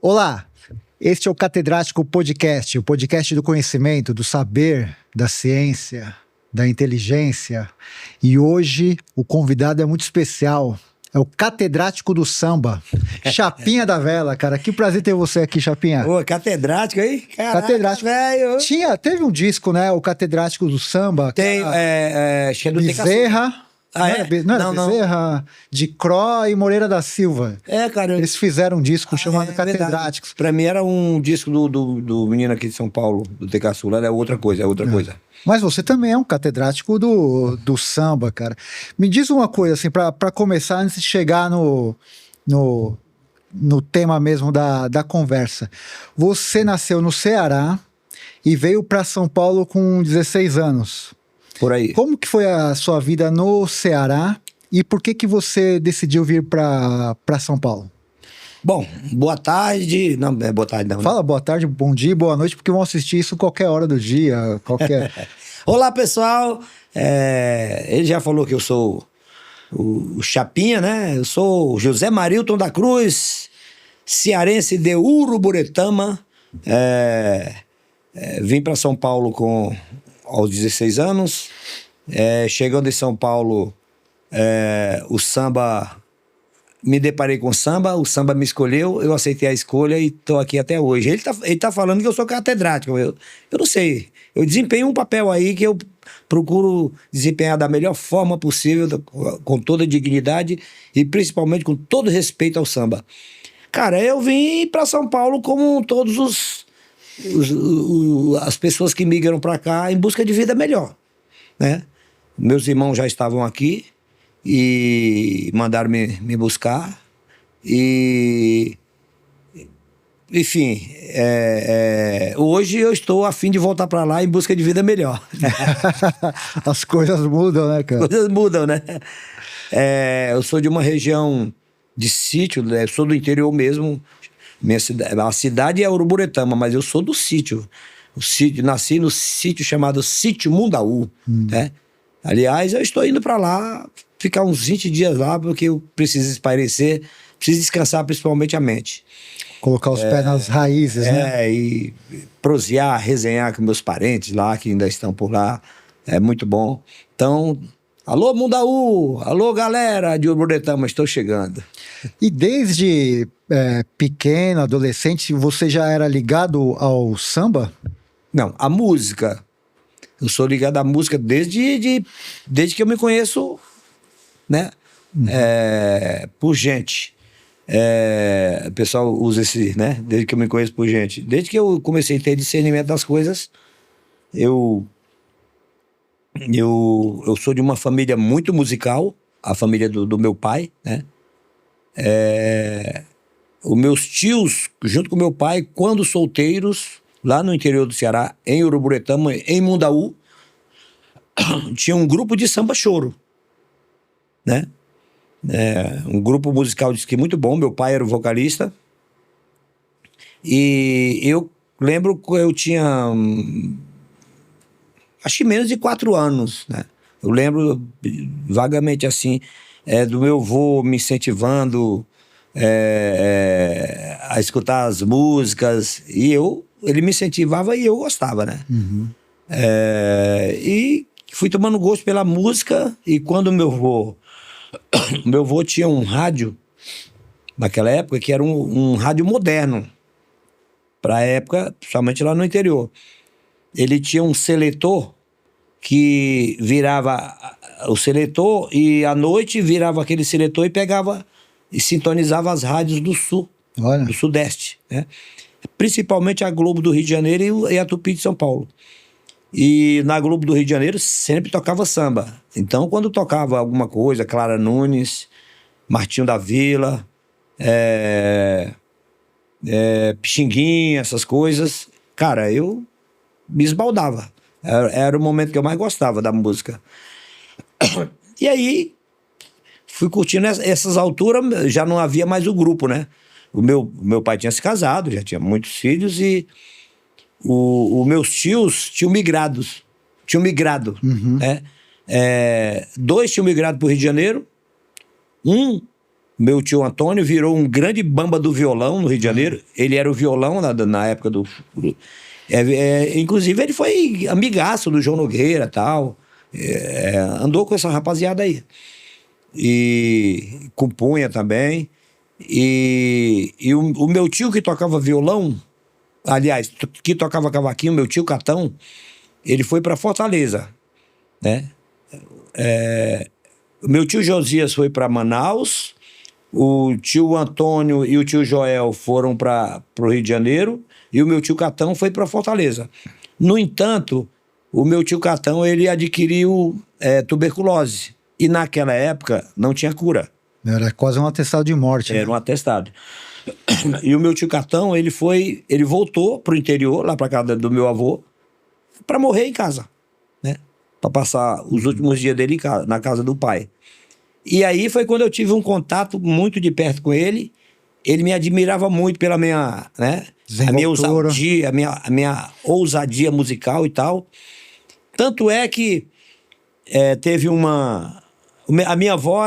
Olá, este é o Catedrático Podcast, o podcast do conhecimento, do saber, da ciência, da inteligência. E hoje o convidado é muito especial, é o catedrático do samba, Chapinha da Vela, cara. Que prazer ter você aqui, Chapinha. Ô, catedrático aí? Caraca, Catedrático. velho. Teve um disco, né? O catedrático do samba. Tem, acho que é do Bezerra. Ah, é? Não era Bezerra, de Cro e Moreira da Silva. É, cara. Eles fizeram um disco chamado Catedráticos. Pra mim era um disco do menino aqui de São Paulo, do TK Sul. É outra coisa, coisa. Mas você também é um catedrático do samba, cara. Me diz uma coisa, assim, pra começar, antes de chegar no tema mesmo da conversa. Você nasceu no Ceará e veio para São Paulo com 16 anos. Por aí. Como que foi a sua vida no Ceará e por que você decidiu vir para São Paulo? Bom, boa tarde. Não, é boa tarde não. Fala boa tarde, bom dia, boa noite, porque vão assistir isso qualquer hora do dia, qualquer... Olá, pessoal. Ele já falou que eu sou o Chapinha, né? Eu sou o José Marilton da Cruz, cearense de Uruburetama. Vim para São Paulo aos 16 anos. Chegando em São Paulo, o samba... Me deparei com o samba me escolheu, eu aceitei a escolha e estou aqui até hoje. Ele tá falando que eu sou catedrático, eu não sei. Eu desempenho um papel aí que eu procuro desempenhar da melhor forma possível, com toda dignidade e principalmente com todo respeito ao samba. Cara, eu vim para São Paulo como todos as pessoas que migram para cá em busca de vida melhor, né? Meus irmãos já estavam aqui e mandaram me buscar e enfim, hoje eu estou a fim de voltar para lá em busca de vida melhor. As coisas mudam, né, cara? As coisas mudam, né? Eu sou de uma região de sítio, né? Sou do interior mesmo. A cidade é Uruburetama, mas eu sou do sítio. Nasci no sítio chamado Sítio Mundaú, né? Aliás, eu estou indo para lá ficar uns 20 dias lá, porque eu preciso espairecer, preciso descansar principalmente a mente. Colocar os pés nas raízes, né? E prosear, resenhar com meus parentes lá, que ainda estão por lá. É muito bom. Então, alô Mundaú, alô galera de Uruburetama, estou chegando. E desde pequeno, adolescente, você já era ligado ao samba? Não, a música. Eu sou ligado à música desde que eu me conheço, né? Por gente. O pessoal usa esse, né? Desde que eu me conheço por gente. Desde que eu comecei a ter discernimento das coisas, eu sou de uma família muito musical, a família do meu pai, né? Os meus tios, junto com meu pai, quando solteiros, lá no interior do Ceará, em Uruburetama, em Mundaú, tinha um grupo de samba choro, né? Um grupo musical diz que muito bom. Meu pai era o vocalista e eu lembro que eu tinha acho que menos de 4 anos, né? Eu lembro vagamente assim do meu avô me incentivando a escutar as músicas e ele me incentivava e eu gostava, né? Uhum. E fui tomando gosto pela música e quando meu avô tinha um rádio naquela época que era um rádio moderno para a época, principalmente lá no interior. Ele tinha um seletor que virava o seletor e à noite virava aquele seletor e pegava e sintonizava as rádios do sul, Olha. do sudeste, né? Principalmente a Globo do Rio de Janeiro e a Tupi de São Paulo. E na Globo do Rio de Janeiro sempre tocava samba. Então, quando tocava alguma coisa, Clara Nunes, Martinho da Vila, Pixinguinha, essas coisas, cara, eu me esbaldava. Era o momento que eu mais gostava da música. E aí, fui curtindo essas alturas, já não havia mais o grupo, né? O meu pai tinha se casado, já tinha muitos filhos e os meus tios tinham migrado, Uhum. né? 2 tinham migrado para o Rio de Janeiro, um Meu tio Antônio virou um grande bamba do violão no Rio de Janeiro. Ele era o violão na época do... inclusive, ele foi amigaço do João Nogueira e tal. Andou com essa rapaziada aí. E compunha também. E o meu tio que tocava violão, aliás, que tocava cavaquinho, meu tio Catão, ele foi para Fortaleza, né? O meu tio Josias foi para Manaus, o tio Antônio e o tio Joel foram para o Rio de Janeiro e o meu tio Catão foi para Fortaleza. No entanto, o meu tio Catão ele adquiriu tuberculose e naquela época não tinha cura. Era quase um atestado de morte. Era um atestado. E o meu tio Catão, ele voltou pro interior, lá pra casa do meu avô, pra morrer em casa, né? Pra passar os últimos dias dele na casa do pai. E aí foi quando eu tive um contato muito de perto com ele. Ele me admirava muito pela minha, né? A minha ousadia, a minha ousadia musical e tal. Tanto é que teve uma... A minha avó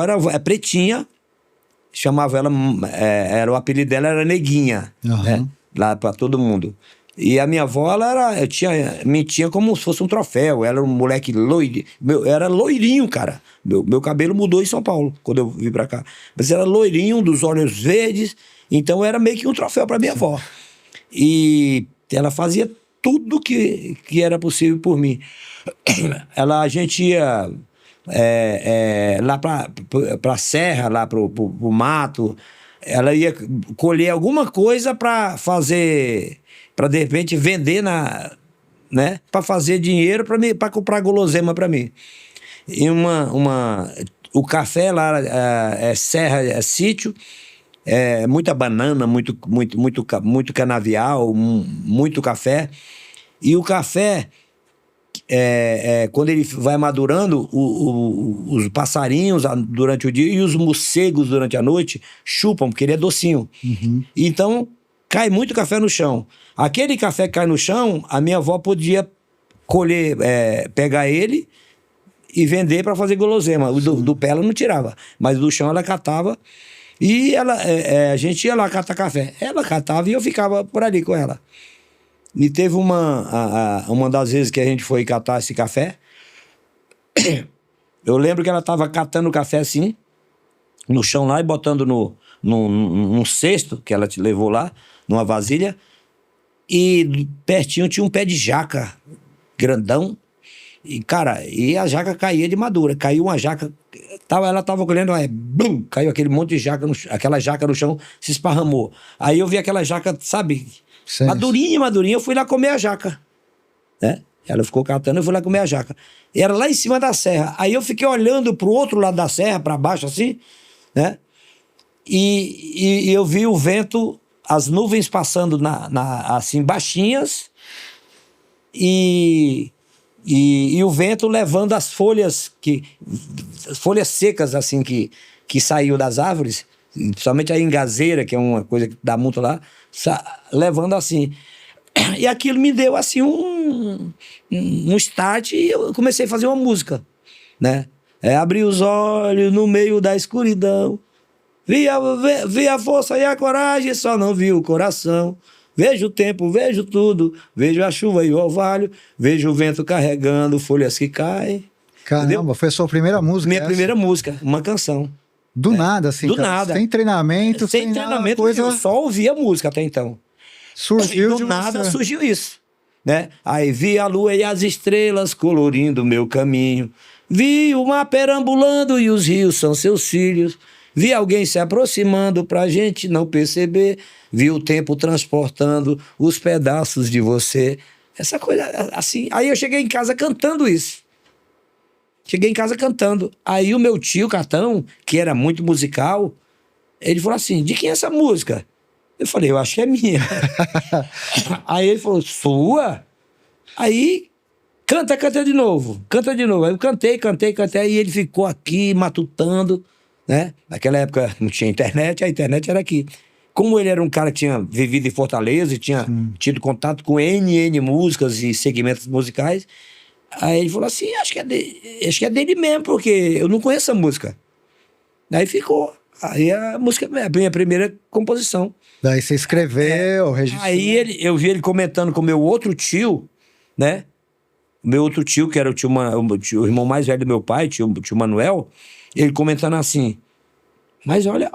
era pretinha, chamava ela, o apelido dela era Neguinha, né? Lá pra todo mundo. E a minha avó, me tinha como se fosse um troféu, ela era um moleque loiro, era loirinho, cara. Meu cabelo mudou em São Paulo, quando eu vim pra cá. Mas era loirinho, dos olhos verdes, então era meio que um troféu pra minha avó. E ela fazia tudo que era possível por mim. A gente ia... lá pra serra, lá pro mato, ela ia colher alguma coisa para fazer, para de repente vender né, para fazer dinheiro para comprar guloseima para mim. E o café lá serra, sítio, muita banana, muito canavial, muito café. E o café, quando ele vai madurando, os passarinhos durante o dia e os morcegos durante a noite chupam, porque ele é docinho. Então, cai muito café no chão. Aquele café que cai no chão, a minha avó podia colher, pegar ele e vender para fazer guloseima. Do pé ela não tirava, mas do chão ela catava. E a gente ia lá catar café. Ela catava e eu ficava por ali com ela. E teve uma das vezes que a gente foi catar esse café, eu lembro que ela estava catando o café assim, no chão lá, e botando num cesto que ela te levou lá, numa vasilha, e pertinho tinha um pé de jaca grandão, e cara, a jaca caía de madura, caiu uma jaca, ela estava colhendo, blum, caiu aquele monte de jaca, aquela jaca no chão, se esparramou. Aí eu vi aquela jaca, sabe... Madurinha, eu fui lá comer a jaca, né? Ela ficou catando, eu fui lá comer a jaca. Era lá em cima da serra. Aí eu fiquei olhando pro outro lado da serra, para baixo assim, né? E eu vi o vento, as nuvens passando assim, baixinhas, e o vento levando as folhas secas assim que saiu das árvores, principalmente a engazeira, que é uma coisa que dá muito lá, levando assim. E aquilo me deu assim um start, e eu comecei a fazer uma música, né? Abri os olhos no meio da escuridão, vi a força e a coragem, só não vi o coração. Vejo o tempo, vejo tudo, vejo a chuva e o orvalho, vejo o vento carregando folhas que caem. Caramba, entendeu? Foi a sua primeira música? Minha primeira música, uma canção. Do nada, assim, do nada. Sem treinamento, sem treinamento, coisa... eu só ouvia música até então. Surgiu do nada surgiu isso, né? Aí vi a lua e as estrelas colorindo o meu caminho, vi o mar perambulando e os rios são seus filhos, vi alguém se aproximando pra gente não perceber, vi o tempo transportando os pedaços de você, essa coisa assim. Aí eu cheguei em casa cantando isso. Aí o meu tio Catão, que era muito musical, ele falou assim, de quem é essa música? Eu falei, eu acho que é minha. Aí ele falou, sua? Aí, canta de novo. Aí eu cantei, aí ele ficou aqui matutando, né? Naquela época não tinha internet, a internet era aqui. Como ele era um cara que tinha vivido em Fortaleza e tinha tido contato com NN músicas e segmentos musicais, aí ele falou assim, acho que é dele mesmo, porque eu não conheço essa música. Aí ficou. Aí a música é a minha primeira composição. Daí você escreveu, registrou. Aí eu vi ele comentando com o meu outro tio, né? O meu outro tio, que era o irmão mais velho do meu pai, tio Manuel, ele comentando assim, mas olha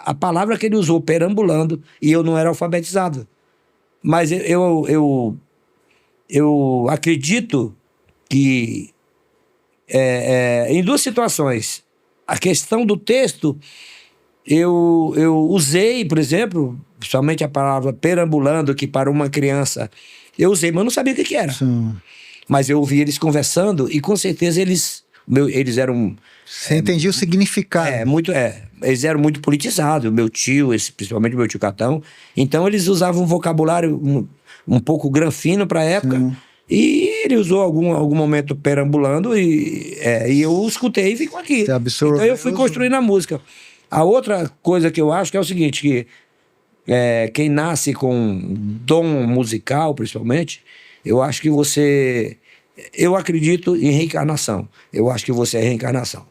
a palavra que ele usou, perambulando, e eu não era alfabetizado. Mas eu acredito que em duas situações, a questão do texto, eu usei, por exemplo, principalmente a palavra perambulando, que para uma criança eu usei, mas eu não sabia o que era. Sim. Mas eu ouvi eles conversando e com certeza eles eram... Você entendia o significado. Eles eram muito politizados, meu tio, principalmente o meu tio Catão. Então eles usavam um vocabulário um pouco granfino para a época. Sim. E ele usou algum momento perambulando e eu escutei e ficou aqui. Você absorveu. Então eu fui construindo a música. A outra coisa que eu acho que é o seguinte, que quem nasce com dom musical, principalmente, eu acho que eu acredito em reencarnação. Eu acho que você é reencarnação.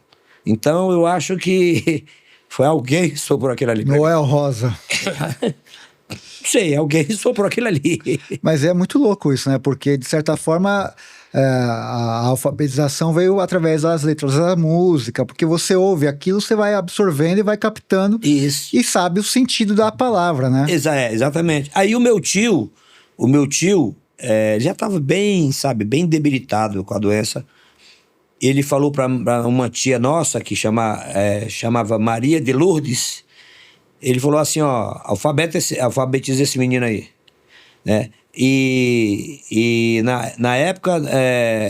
Então eu acho que foi alguém que soprou aquilo ali. Noel Rosa. Não sei, alguém soprou aquilo ali. Mas é muito louco isso, né? Porque, de certa forma, a alfabetização veio através das letras da música, porque você ouve aquilo, você vai absorvendo e vai captando. Isso. E sabe o sentido da palavra, né? Exatamente. Aí o meu tio já estava bem debilitado com a doença. Ele falou para uma tia nossa, que chamava Maria de Lourdes, ele falou assim, ó, alfabetiza esse menino aí, né? E na época,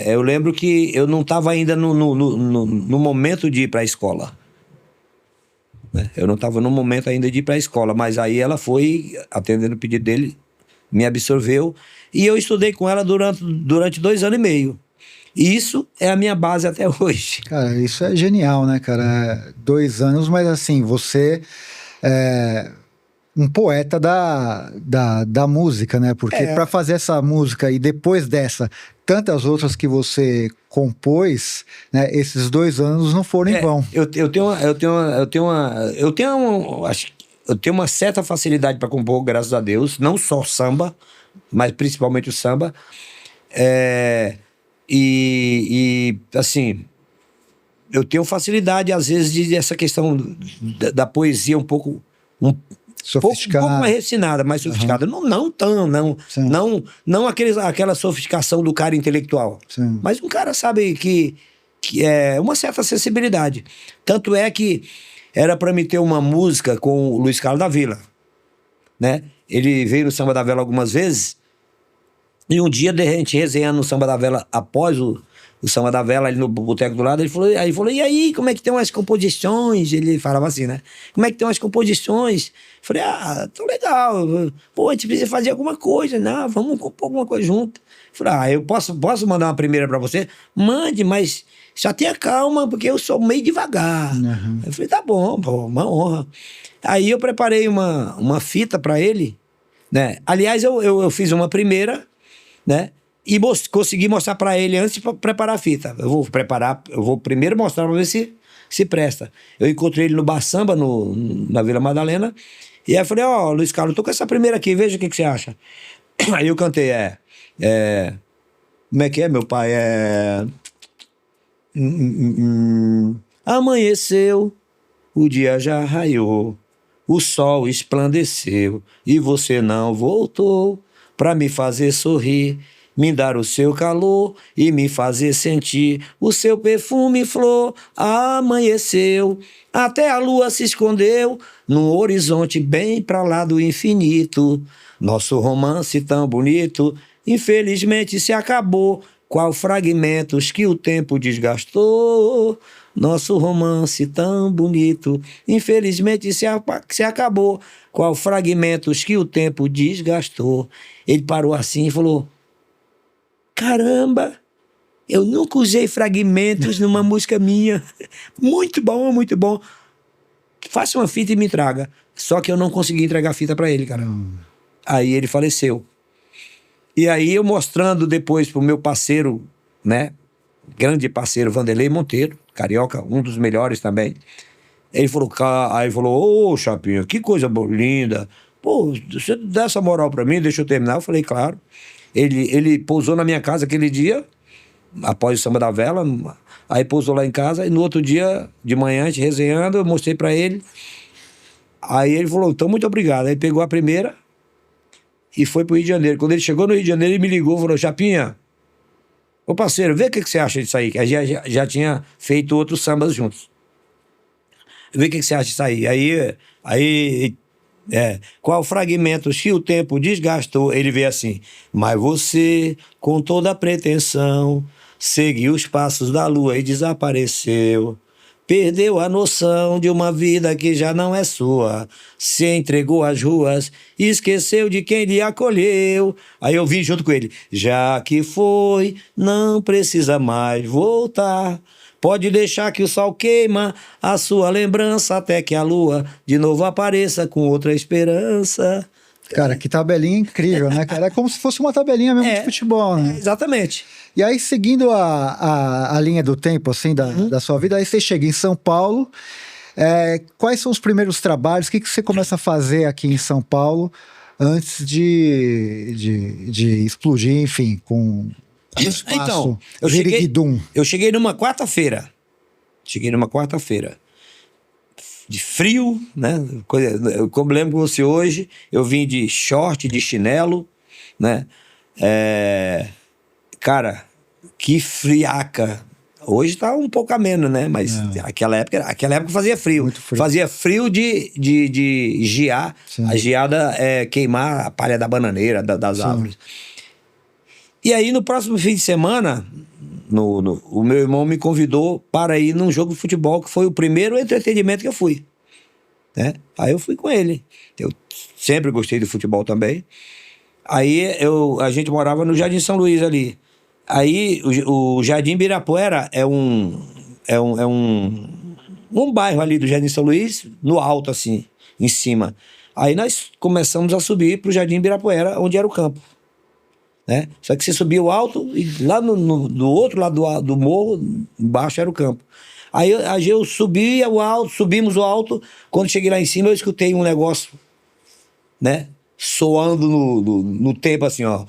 eu lembro que eu não estava ainda no momento de ir para a escola. Né? Eu não estava no momento ainda de ir para a escola, mas aí ela foi, atendendo o pedido dele, me absorveu, e eu estudei com ela durante 2 anos e meio. E isso é a minha base até hoje. Cara, isso é genial, né, cara? 2 anos, mas assim, você é um poeta da música, né? Porque para fazer essa música e depois dessa, tantas outras que você compôs, né? Esses 2 anos não foram em vão. Eu tenho uma certa facilidade para compor, graças a Deus, não só samba, mas principalmente o samba. Assim, eu tenho facilidade, às vezes, essa questão da poesia um pouco mais refinada, mais sofisticada. Não aquela sofisticação do cara intelectual. Sim. Mas um cara sabe que é uma certa sensibilidade. Tanto é que era para me ter uma música com o Luiz Carlos da Vila, né? Ele veio no Samba da Vela algumas vezes, e um dia, de gente resenhando no Samba da Vela, após o Samba da Vela, ali no boteco do lado, ele falou, e aí, como é que tem umas composições? Ele falava assim, né? Como é que tem umas composições? Eu falei, tão legal, pô, a gente precisa fazer alguma coisa, não, vamos compor alguma coisa junto. Eu falei, eu posso mandar uma primeira pra você? Mande, mas só tenha calma, porque eu sou meio devagar. Uhum. Eu falei, tá bom, pô, uma honra. Aí eu preparei uma fita pra ele, né? Aliás, eu fiz uma primeira, né? E consegui mostrar para ele antes de preparar a fita. Eu vou primeiro mostrar para ver se presta. Eu encontrei ele no Bar Samba, na Vila Madalena, e aí eu falei, Luiz Carlos, tô com essa primeira aqui, veja o que você acha. Aí eu cantei, como é que é, meu pai? Amanheceu, o dia já raiou, o sol esplandeceu, e você não voltou pra me fazer sorrir, me dar o seu calor e me fazer sentir o seu perfume flor. Amanheceu, até a lua se escondeu num horizonte bem pra lá do infinito. Nosso romance tão bonito, infelizmente se acabou, qual fragmentos que o tempo desgastou. Nosso romance tão bonito, infelizmente se acabou, qual fragmentos que o tempo desgastou. Ele parou assim e falou, caramba, eu nunca usei fragmentos numa música minha. Muito bom, muito bom. Faça uma fita e me traga. Só que eu não consegui entregar a fita pra ele, cara. Aí ele faleceu. E aí eu mostrando depois pro meu parceiro, né? grande parceiro Vanderlei Monteiro, carioca, um dos melhores também. Ele falou, aí falou, ô Chapinha, que coisa linda. Pô, você dá essa moral pra mim, deixa eu terminar. Eu falei, claro. Ele pousou na minha casa aquele dia, após o Samba da Vela, aí pousou lá em casa, e no outro dia, de manhã, a gente resenhando, eu mostrei pra ele. Aí ele falou, então, muito obrigado. Aí pegou a primeira e foi pro Rio de Janeiro. Quando ele chegou no Rio de Janeiro, ele me ligou e falou, Chapinha, ô parceiro, vê o que você acha disso aí, que a gente já tinha feito outros sambas juntos. Vê o que você acha disso aí. Qual fragmento, se o tempo desgastou, ele veio assim, mas você, com toda a pretensão, seguiu os passos da lua e desapareceu. Perdeu a noção de uma vida que já não é sua. Se entregou às ruas e esqueceu de quem lhe acolheu. Aí eu vim junto com ele. Já que foi, não precisa mais voltar. Pode deixar que o sol queima a sua lembrança até que a lua de novo apareça com outra esperança. Cara, que tabelinha incrível, né, cara? É como se fosse uma tabelinha mesmo de futebol, né? Exatamente. E aí, seguindo a linha do tempo, assim, da sua vida, aí você chega em São Paulo. Quais são os primeiros trabalhos? O que você começa a fazer aqui em São Paulo antes de explodir, enfim, com o espaço? Então, eu cheguei numa quarta-feira. De frio, né? Como lembro com você hoje, eu vim de short, de chinelo, né? Cara, que friaca. Hoje tá um pouco ameno, né? Mas aquela época fazia frio. Muito frio. Fazia frio de gear. Sim. A geada é queimar a palha da bananeira, das árvores. E aí, no próximo fim de semana, o meu irmão me convidou para ir num jogo de futebol, que foi o primeiro entretenimento que eu fui. Né? Aí eu fui com ele. Eu sempre gostei de futebol também. Aí a gente morava no Jardim São Luís ali. Aí o Jardim Ibirapuera é um bairro ali do Jardim São Luís, no alto assim, em cima. Aí nós começamos a subir para o Jardim Ibirapuera, onde era o campo. Né? Só que você subia o alto e lá do outro lado do morro, embaixo era o campo. Aí eu subia o alto, subimos o alto. Quando cheguei lá em cima, eu escutei um negócio, né? Soando no tempo assim, ó.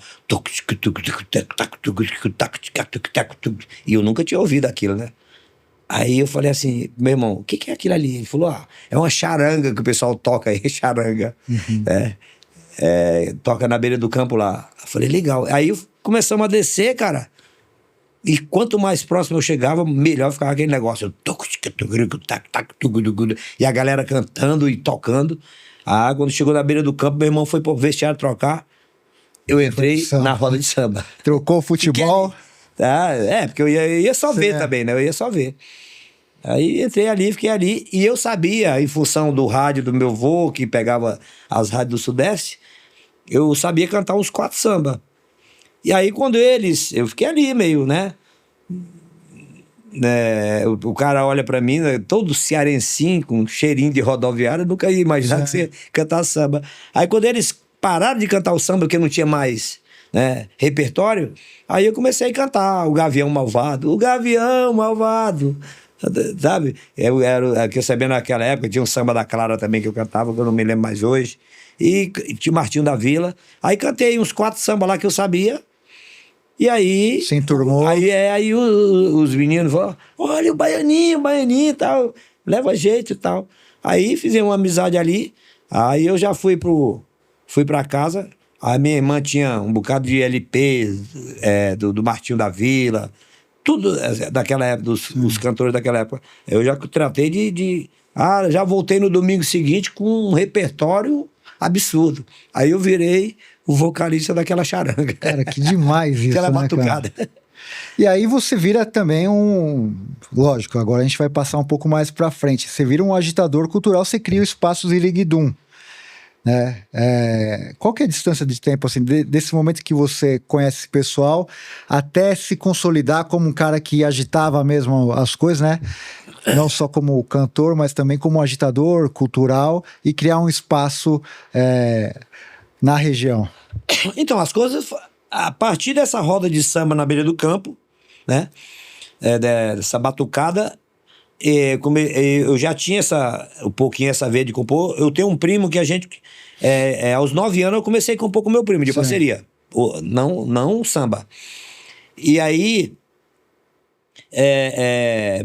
E eu nunca tinha ouvido aquilo, né? Aí eu falei assim, meu irmão, o que é aquilo ali? Ele falou, é uma charanga que o pessoal toca aí, charanga. Toca na beira do campo lá. Eu falei, legal. Aí começamos a descer, cara. E quanto mais próximo eu chegava, melhor ficava aquele negócio. E a galera cantando e tocando. Quando chegou na beira do campo, meu irmão foi pro vestiário trocar. Eu entrei na roda de samba. Trocou o futebol? Porque eu ia só ver também, né? Eu ia só ver. Aí entrei ali, fiquei ali. E eu sabia, em função do rádio do meu avô, que pegava as rádios do Sudeste, eu sabia cantar uns 4 samba. E aí quando eu fiquei ali meio, né? O cara olha pra mim, né, todo cearencinho, com cheirinho de rodoviária, nunca ia imaginar que você ia cantar samba. Aí quando eles pararam de cantar o samba, porque não tinha mais, né, repertório, aí eu comecei a cantar o Gavião Malvado, sabe? Que eu sabia naquela época, tinha um samba da Clara também que eu cantava, que eu não me lembro mais hoje, e tinha o Martinho da Vila. Aí cantei uns 4 samba lá que eu sabia. E aí... Se enturmou. Aí os meninos falaram, olha o baianinho e tal, leva jeito e tal. Aí fizemos uma amizade ali, aí eu já fui pra casa, a minha irmã tinha um bocado de LP do Martinho da Vila, tudo daquela época, os cantores daquela época. Eu já tratei já voltei no domingo seguinte com um repertório absurdo. Aí eu virei o vocalista daquela charanga. Cara, que demais isso, aquela né, batucada. Cara? E aí você vira também lógico, agora a gente vai passar um pouco mais pra frente. Você vira um agitador cultural, você cria o Espaço Ziriguidum, né? Qual que é a distância de tempo, assim, desse momento que você conhece esse pessoal até se consolidar como um cara que agitava mesmo as coisas, né? Não só como cantor, mas também como agitador cultural e criar um espaço na região. Então, as coisas, a partir dessa roda de samba na beira do campo, né? dessa batucada. Eu já tinha um pouquinho essa veia de compor. Eu tenho um primo que a gente... aos 9 anos eu comecei a compor com meu primo, de parceria. Não samba. E aí...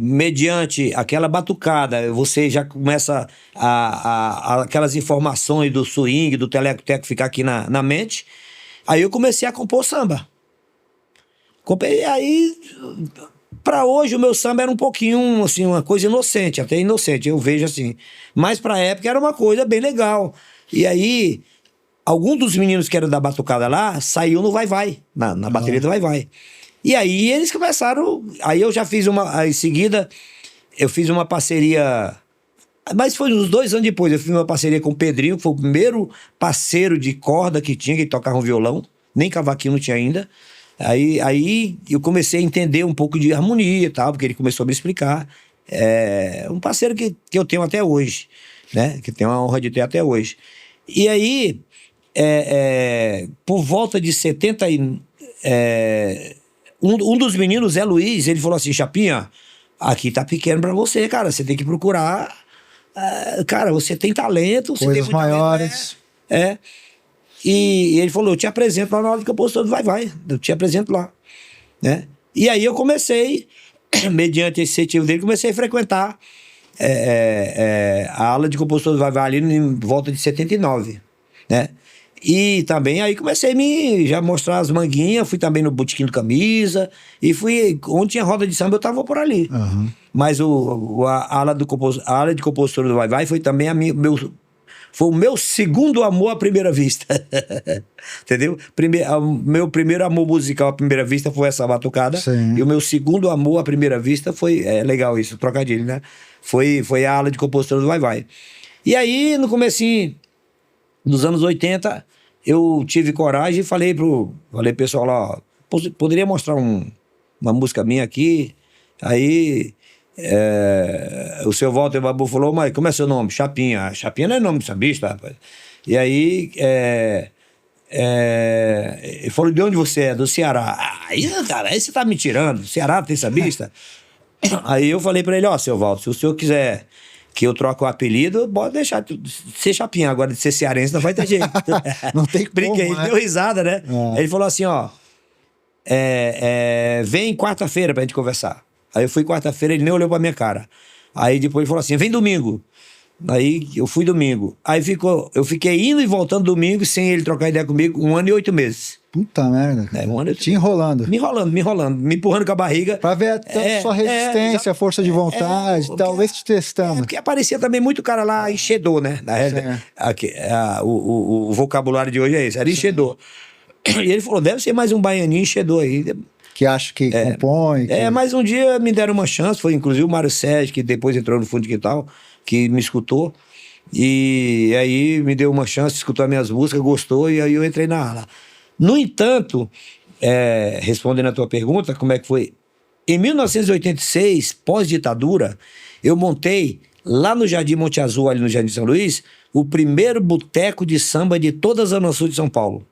mediante aquela batucada, você já começa aquelas informações do swing, do teleco-teco ficar aqui na mente. Aí eu comecei a compor samba. Aí, para hoje, o meu samba era um pouquinho, assim, uma coisa inocente, até inocente, eu vejo assim. Mas pra época era uma coisa bem legal. E aí, algum dos meninos que eram da batucada lá, saiu no vai-vai, na bateria do vai-vai. E aí eles começaram... Aí eu já fiz em seguida, eu fiz uma parceria... Mas foi uns 2 anos depois, eu fiz uma parceria com o Pedrinho, que foi o primeiro parceiro de corda que tinha, que tocava um violão. Nem cavaquinho não tinha ainda. Aí eu comecei a entender um pouco de harmonia e tal, porque ele começou a me explicar. Um parceiro que eu tenho até hoje, né? Que tenho a honra de ter até hoje. E aí, por volta de 70 um dos meninos, Zé Luiz, ele falou assim: Chapinha, aqui tá pequeno pra você, cara. Você tem que procurar. Cara, você tem talento. Você Coisas tem maiores. E ele falou: eu te apresento lá na hora que eu postou do vai-vai. Eu te apresento lá. Né? E aí eu comecei, mediante esse incentivo dele, comecei a frequentar a aula de compositor do vai-vai ali em volta de 79. Né? E também aí comecei a já mostrar as manguinhas, fui também no Botequim do Camisa, e fui, onde tinha roda de samba eu tava por ali. Uhum. Mas a ala de compositor do vai-vai foi também foi o meu segundo amor à primeira vista. Entendeu? Meu primeiro amor musical à primeira vista foi essa batucada. Sim. E o meu segundo amor à primeira vista foi... legal isso, trocadilho, né? Foi a ala de compositor do vai-vai. E aí, no comecinho dos anos 80, eu tive coragem e falei pro pessoal lá: poderia mostrar uma música minha aqui? Aí... o seu Walter Babu falou: mas como é seu nome? Chapinha. Chapinha não é nome de sambista, rapaz. E aí ele falou: de onde você é? Do Ceará. Aí, cara, aí você tá me tirando. Ceará tem sambista? Aí eu falei pra ele: seu Walter, se o senhor quiser que eu troque o apelido, pode deixar de ser Chapinha. Agora, de ser cearense não vai ter jeito. Não tem como, Brinquei, né? deu risada, né? Ele falou assim: vem quarta-feira pra gente conversar. Aí eu fui quarta-feira, ele nem olhou pra minha cara. Aí depois ele falou assim: vem domingo. Aí eu fui domingo. Aí eu fiquei indo e voltando domingo sem ele trocar ideia comigo 1 ano e 8 meses. Puta merda, cara. 1 ano e 8 Te enrolando. Me enrolando, me empurrando com a barriga. Pra ver até a sua resistência, força de vontade, talvez te testando. Porque aparecia também muito cara lá, enchedor, né? Na realidade, o vocabulário de hoje é esse, era enchedor. E ele falou: deve ser mais um baianinho enchedor aí. Que acho que compõe. Mas um dia me deram uma chance, foi inclusive o Mário Sérgio, que depois entrou no Fundo de Quintal, que me escutou. E aí me deu uma chance, escutou as minhas músicas, gostou, e aí eu entrei na ala. No entanto, respondendo a tua pergunta, como é que foi? Em 1986, pós-ditadura, eu montei lá no Jardim Monte Azul, ali no Jardim São Luís, o primeiro boteco de samba de toda a Zona Sul de São Paulo.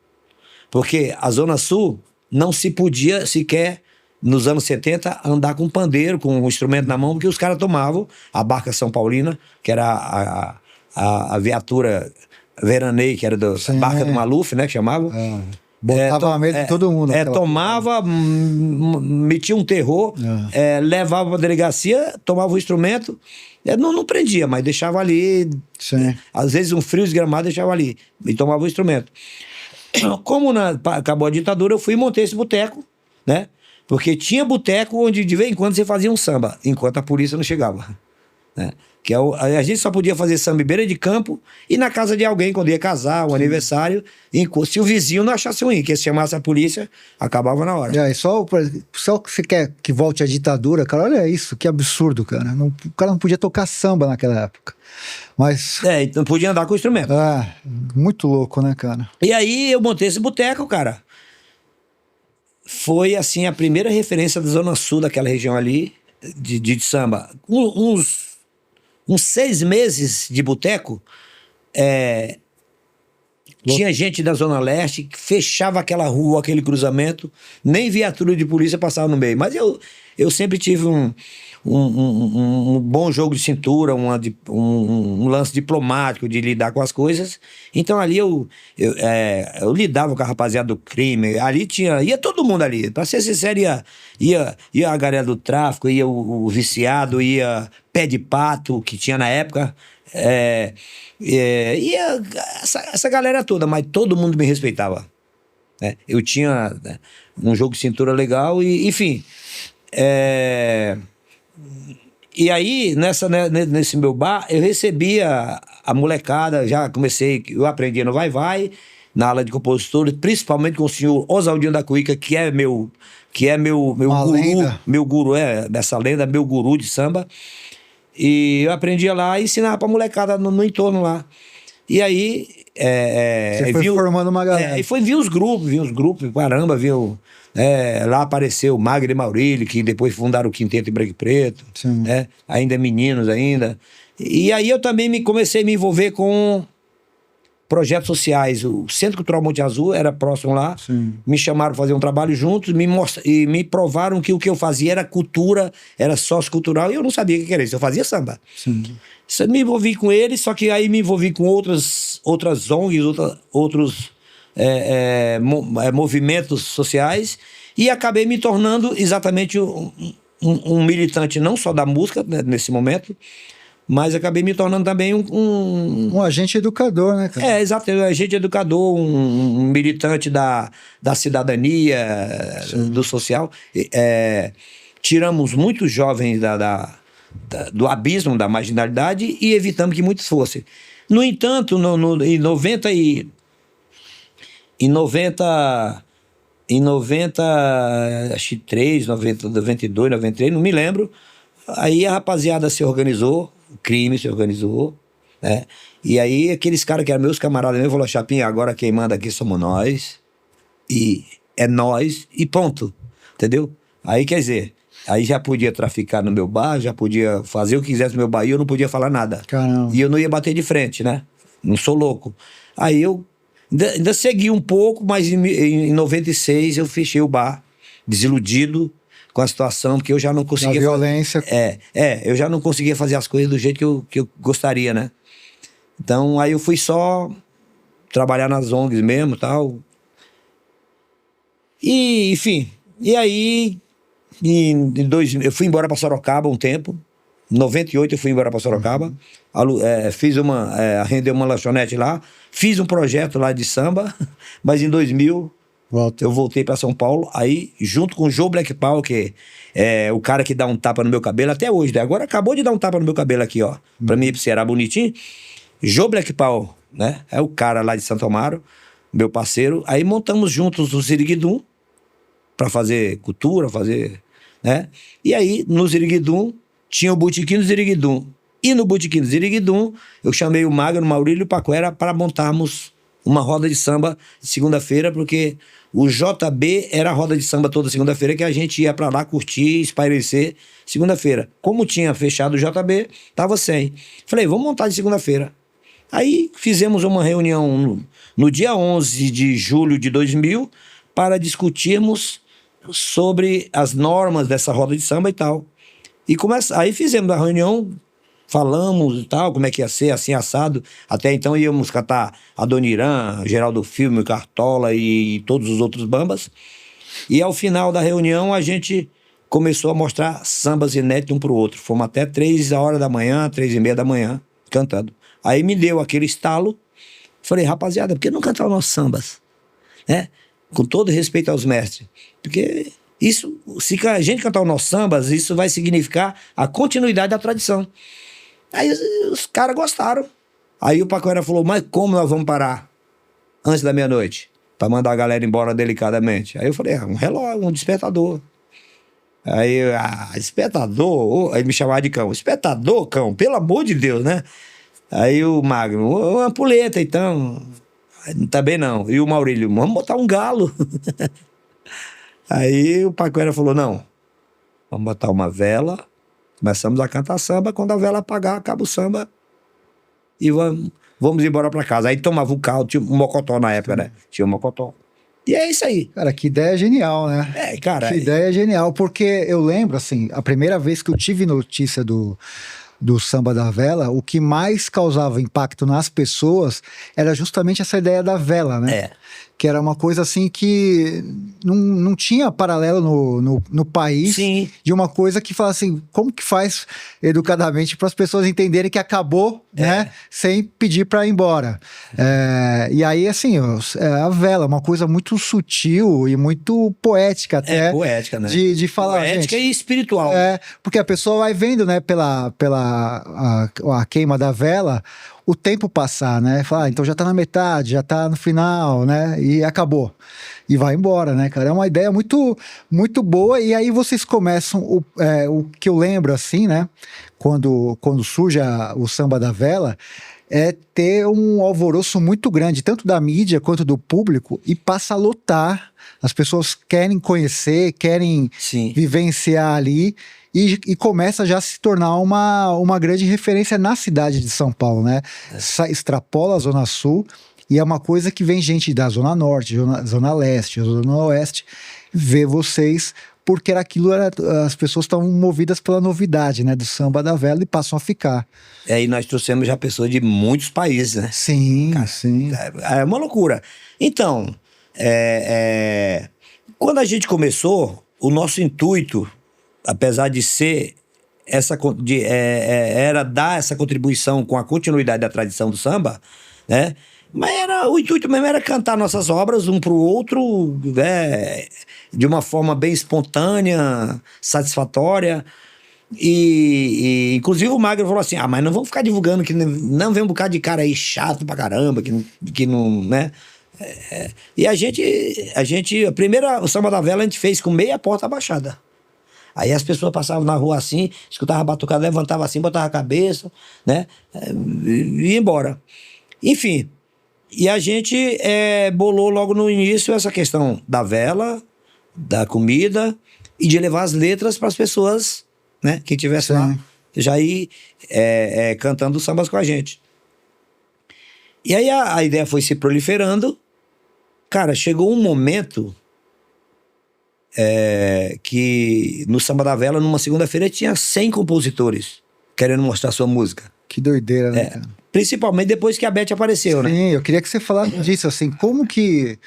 Porque a Zona Sul não se podia sequer, nos anos 70, andar com pandeiro, com um instrumento na mão, porque os caras tomavam a barca São Paulina, que era a viatura veraneio, que era da barca do Maluf, né, que chamava. Botava medo de todo mundo. Tomava, metia um terror, levava pra delegacia, tomava o instrumento, não prendia, mas deixava ali. Sim. Às vezes um frio desgramado deixava ali, e tomava o instrumento. Como acabou a ditadura, eu fui e montei esse boteco, né? Porque tinha boteco onde de vez em quando você fazia um samba, enquanto a polícia não chegava. Né? Que a gente só podia fazer samba em beira de campo e na casa de alguém, quando ia casar, um aniversário, se o vizinho não achasse ruim, que se chamasse a polícia, acabava na hora. Só que você quer que volte a ditadura, cara, olha isso, que absurdo, cara. O cara não podia tocar samba naquela época. Mas... não podia andar com o instrumento. Muito louco, né, cara? E aí eu montei esse boteco, cara. Foi, assim, a primeira referência da Zona Sul, daquela região ali, de samba. Uns 6 meses de boteco, Tinha gente da Zona Leste que fechava aquela rua, aquele cruzamento, nem viatura de polícia passava no meio. Mas eu sempre tive um bom jogo de cintura, um lance diplomático de lidar com as coisas. Então ali eu lidava com a rapaziada do crime. Ali ia todo mundo ali. Pra ser sincero, ia a galera do tráfico, ia o viciado, ia pé de pato, que tinha na época. Ia essa galera toda, mas todo mundo me respeitava. Né? Eu tinha, né, um jogo de cintura legal e, enfim... E aí, nesse meu bar, eu recebia a molecada, eu aprendi no Vai-Vai, na aula de compositores, principalmente com o senhor Osaldinho da Cuíca, que é meu guru, lenda. meu guru, dessa lenda, meu guru de samba. E eu aprendia lá e ensinava pra molecada no entorno lá. E aí... Você foi formando uma galera. E vi os grupos, caramba, lá apareceu Magre e Maurílio, que depois fundaram o Quinteto em Branco e Preto, né? Ainda meninos ainda. E aí eu também comecei a me envolver com projetos sociais. O Centro Cultural Monte Azul era próximo lá. Sim. Me chamaram para fazer um trabalho juntos e me provaram que o que eu fazia era cultura, era sociocultural, e eu não sabia o que era isso. Eu fazia samba. Sim. Eu me envolvi com eles, só que aí me envolvi com outras ONGs, outros movimentos sociais, e acabei me tornando exatamente um militante não só da música, né, nesse momento, mas acabei me tornando também um agente educador, né, cara? Exato, um agente educador, um militante da cidadania, do social. Tiramos muitos jovens do abismo, da marginalidade, e evitamos que muitos fossem. No entanto, em 93, 92, 93, não me lembro, aí a rapaziada se organizou, o crime se organizou, né? E aí aqueles caras que eram meus camaradas mesmo falaram: Chapinha, agora quem manda aqui somos nós, e é nós, e ponto, entendeu? Aí quer dizer, aí já podia traficar no meu bar, já podia fazer o que quisesse no meu bar, e eu não podia falar nada. Caramba. E eu não ia bater de frente, né? Não sou louco. Aí eu ainda segui um pouco, mas em 96 eu fechei o bar, desiludido com a situação, porque eu já não conseguia... A violência. Eu já não conseguia fazer as coisas do jeito que eu gostaria, né? Então aí eu fui só trabalhar nas ONGs mesmo e tal. E, enfim, e aí... eu fui embora para Sorocaba um tempo. Em 98 eu fui embora para Sorocaba. Arrendei uma lanchonete lá. Fiz um projeto lá de samba. Mas em 2000 eu voltei para São Paulo. Aí, junto com o Joe Black Power, que é o cara que dá um tapa no meu cabelo até hoje, né? Agora acabou de dar um tapa no meu cabelo aqui, ó. Para mim ir pro Ceará bonitinho. Joe Black Power, né? É o cara lá de Santo Amaro, meu parceiro. Aí montamos juntos o Ziriguidum para fazer cultura, né? E aí, no Ziriguidum, tinha o Botequim do Ziriguidum. E no Botequim do Ziriguidum, eu chamei o Magno, o Maurílio e o Paquera para montarmos uma roda de samba segunda-feira, porque o JB era a roda de samba toda segunda-feira, que a gente ia para lá curtir, espairecer segunda-feira. Como tinha fechado o JB, tava sem. Falei, vamos montar de segunda-feira. Aí fizemos uma reunião no dia 11 de julho de 2000 para discutirmos sobre as normas dessa roda de samba e tal. E aí fizemos a reunião, falamos e tal, como é que ia ser, assim, assado. Até então íamos catar Adoniran, Geraldo Filme, Cartola e todos os outros bambas. E ao final da reunião a gente começou a mostrar sambas inéditos um pro outro. Fomos até 3 horas da manhã, 3:30 da manhã, cantando. Aí me deu aquele estalo. Falei, rapaziada, por que não cantar os nossos sambas? Né? Com todo respeito aos mestres. Porque isso, se a gente cantar os nossos sambas, isso vai significar a continuidade da tradição. Aí os caras gostaram. Aí o Paquera falou, mas como nós vamos parar antes da meia-noite? Pra mandar a galera embora delicadamente. Aí eu falei, um relógio, um despertador. Aí, despertador? Aí me chamava de cão. Despertador, cão? Pelo amor de Deus, né? Aí o Magno, uma ampulheta, então. Também não. E o Maurílio, vamos botar um galo. Aí o Paquera falou, não, vamos botar uma vela, começamos a cantar samba, quando a vela apagar, acaba o samba e vamos embora pra casa. Aí tomava um carro, tinha um mocotó na época, né? Tinha um mocotó. E é isso aí. Cara, que ideia genial, né? Cara. Que ideia genial, porque eu lembro, assim, a primeira vez que eu tive notícia do Samba da Vela, o que mais causava impacto nas pessoas era justamente essa ideia da vela, né? Que era uma coisa assim que não tinha paralelo no país. Sim. De uma coisa que fala assim, como que faz educadamente para as pessoas entenderem que acabou, né? Sem pedir para ir embora. E aí, assim, a vela, uma coisa muito sutil e muito poética até. Poética, né? De falar, poética gente, e espiritual. Porque a pessoa vai vendo, né, pela a queima da vela, o tempo passar, né? Falar, então já tá na metade, já tá no final, né? E acabou. E vai embora, né, cara? É uma ideia muito, muito boa. E aí vocês começam, o que eu lembro, assim, né? Quando surge o Samba da Vela, é ter um alvoroço muito grande, tanto da mídia quanto do público, e passa a lotar. As pessoas querem conhecer, querem vivenciar ali. E começa já a se tornar uma grande referência na cidade de São Paulo, né? Extrapola a Zona Sul e é uma coisa que vem gente da Zona Norte, Zona Leste, Zona Oeste, ver vocês, porque as pessoas estavam movidas pela novidade, né? Do Samba da Vela e passam a ficar. E nós trouxemos já pessoas de muitos países, né? Sim, cara, sim. É uma loucura. Então, quando a gente começou, o nosso intuito, apesar de ser era dar essa contribuição com a continuidade da tradição do samba, né? Mas o intuito mesmo era cantar nossas obras um pro outro, né? De uma forma bem espontânea, satisfatória. E inclusive o Magro falou assim: mas não vamos ficar divulgando que não vem um bocado de cara aí chato pra caramba, que não, né? E a primeira, o Samba da Vela a gente fez com meia porta abaixada. Aí as pessoas passavam na rua assim, escutavam a batucada, levantavam assim, botavam a cabeça, né? E ia embora. Enfim, e a gente bolou logo no início essa questão da vela, da comida e de levar as letras para as pessoas, né? Que estivesse lá, já ir cantando sambas com a gente. E aí a ideia foi se proliferando. Cara, chegou um momento que no Samba da Vela, numa segunda-feira, tinha 100 compositores querendo mostrar sua música. Que doideira, né, cara? Principalmente depois que a Beth apareceu, né? Sim, eu queria que você falasse disso, assim, como que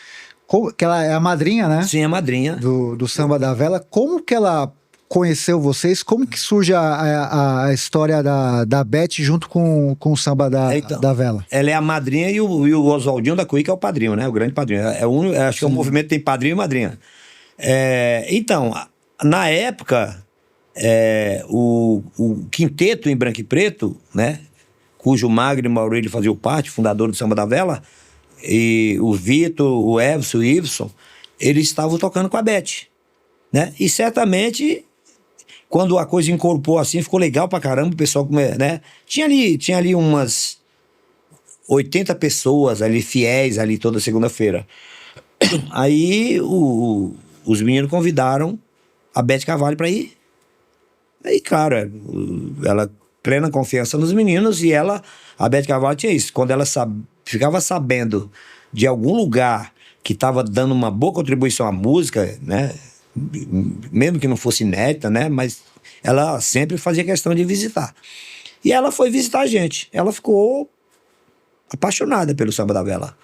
ela é a madrinha, né? Sim, a madrinha. Do Samba da Vela. Como que ela conheceu vocês? Como que surge a história da Beth junto com o Samba da Vela? Ela é a madrinha e o Oswaldinho da Cuíca é o padrinho, né? O grande padrinho. Acho que é um movimento que tem padrinho e madrinha. Então, na época, o quinteto em branco e preto, né? Cujo Magro e Maurílio faziam parte, fundador do Samba da Vela, e o Vitor, o Everson, o Iveson, eles estavam tocando com a Beth, né? E certamente, quando a coisa incorporou assim, ficou legal pra caramba, o pessoal, né? Tinha ali umas 80 pessoas ali, fiéis ali toda segunda-feira. Aí os meninos convidaram a Beth Carvalho pra ir. Aí, claro, ela plena confiança nos meninos, e a Beth Carvalho tinha isso. Quando ela ficava sabendo de algum lugar que estava dando uma boa contribuição à música, né? Mesmo que não fosse inédita, né? Mas ela sempre fazia questão de visitar. E ela foi visitar a gente. Ela ficou apaixonada pelo Samba da Vela.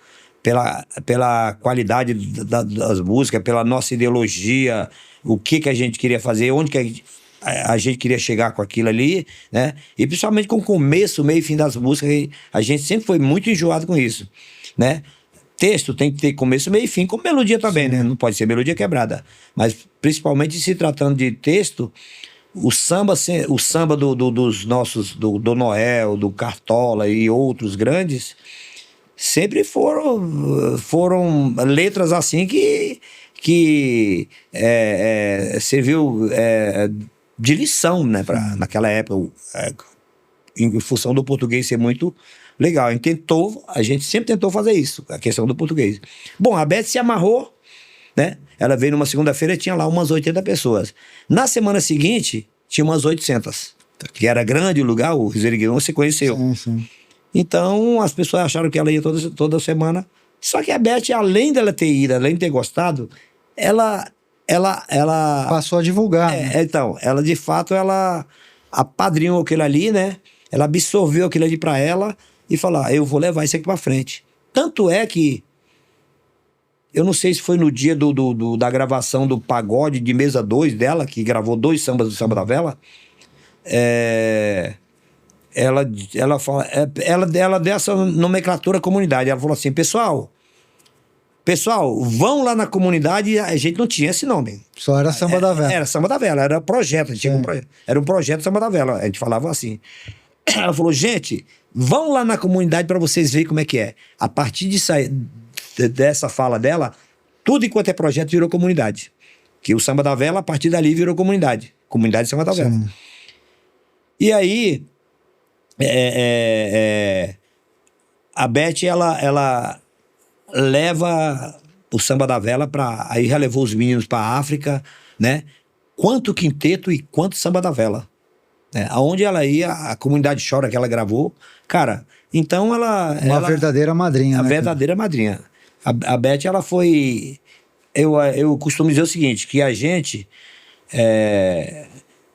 Pela qualidade das músicas, pela nossa ideologia, o que a gente queria fazer, onde que a gente queria chegar com aquilo ali, né? E principalmente com o começo, meio e fim das músicas, a gente sempre foi muito enjoado com isso, né? Texto tem que ter começo, meio e fim, como melodia também, né? Não pode ser melodia quebrada. Mas principalmente se tratando de texto, o samba dos nossos, do Noel, do Cartola e outros grandes, sempre foram letras assim que serviu de lição, né, naquela época, em função do português ser muito legal. A gente sempre tentou fazer isso, a questão do português. Bom, a Beth se amarrou, né? Ela veio numa segunda-feira e tinha lá umas 80 pessoas. Na semana seguinte, tinha umas 800, que era grande o lugar, o Riseiro Guilherme, você conheceu. Sim. Então, as pessoas acharam que ela ia toda semana. Só que a Beth, além dela ter ido, além de ter gostado, ela Passou a divulgar, né? então, ela de fato, ela apadrinhou aquilo ali, né? Ela absorveu aquilo ali pra ela e falou, eu vou levar isso aqui pra frente. Tanto é que, eu não sei se foi no dia da gravação do Pagode de Mesa 2 dela, que gravou 2 sambas do Samba da Vela, ela deu essa nomenclatura à comunidade. Ela falou assim, pessoal, vão lá na comunidade. A gente não tinha esse nome. Só era Samba da Vela. Era Samba da Vela, era projeto. Era um projeto Samba da Vela. A gente falava assim. Ela falou, gente, vão lá na comunidade para vocês verem como é que é. A partir dessa fala dela, tudo enquanto é projeto virou comunidade. Que o Samba da Vela, a partir dali, virou comunidade. Comunidade Samba da Vela. E aí, a Beth, ela leva o Samba da Vela aí já levou os meninos para a África, né? Quanto quinteto e quanto Samba da Vela. Aonde ela ia, a comunidade chora que ela gravou. Cara, então ela... Uma verdadeira madrinha, a né? verdadeira madrinha. A Beth, ela foi... Eu costumo dizer o seguinte, que a gente...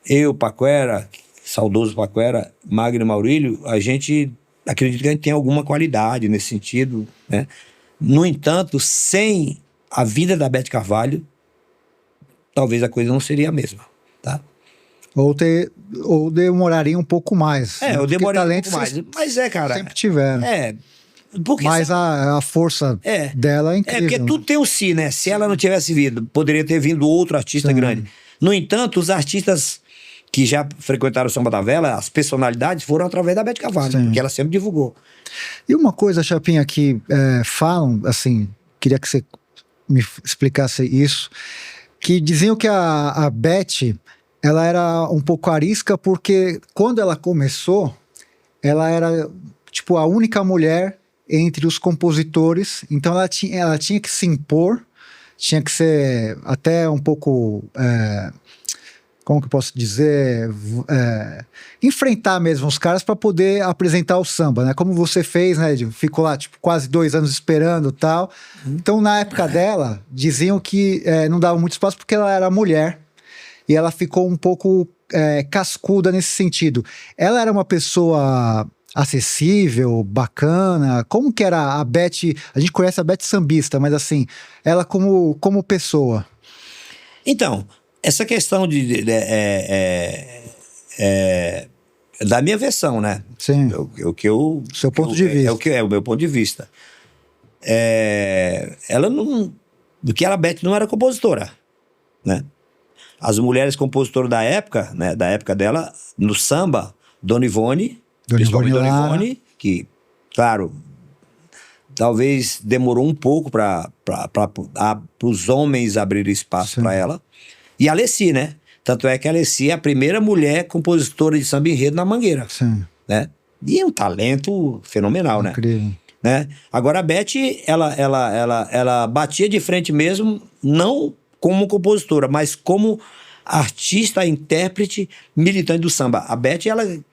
eu, Paquera, saudoso Paquera, Magno e Maurílio, a gente acredita que a gente tem alguma qualidade nesse sentido, né? No entanto, sem a vida da Beth Carvalho, talvez a coisa não seria a mesma, tá? Ou demoraria um pouco mais. Eu demoraria um pouco mais. Mas cara... Sempre tiveram. Mas a força dela é incrível. Porque tudo tem o si, né? Se ela não tivesse vindo, poderia ter vindo outro artista grande. No entanto, os artistas que já frequentaram o Samba da Vela, as personalidades foram através da Beth Carvalho, que ela sempre divulgou. E uma coisa, Chapinha, que falam, assim, queria que você me explicasse isso, que diziam que a Beth, ela era um pouco arisca porque quando ela começou, ela era, tipo, a única mulher entre os compositores, então ela tinha que se impor, tinha que ser até um pouco... como que eu posso dizer, enfrentar mesmo os caras para poder apresentar o samba, né? Como você fez, né? Ficou lá, tipo, quase 2 anos esperando e tal. Então, na época dela, diziam que não dava muito espaço porque ela era mulher e ela ficou um pouco cascuda nesse sentido. Ela era uma pessoa acessível, bacana? Como que era a Beth? A gente conhece a Beth sambista, mas assim, ela como pessoa. Então... Essa questão da minha versão, né? Sim. Seu ponto de vista. É o meu ponto de vista. Ela não... Do que ela, Beth, não era compositora, né? As mulheres compositoras da época, né? Da época dela, no samba, Dona Ivone, principalmente Dona Ivone, que, claro, talvez demorou um pouco para os homens abrirem espaço para ela. E a Alessi, né? Tanto é que a Alessi é a primeira mulher compositora de samba enredo na Mangueira. Sim. Né? E é um talento fenomenal, incrível. Né? Agora a Beth, ela batia de frente mesmo, não como compositora, mas como artista, intérprete, militante do samba. A Beth,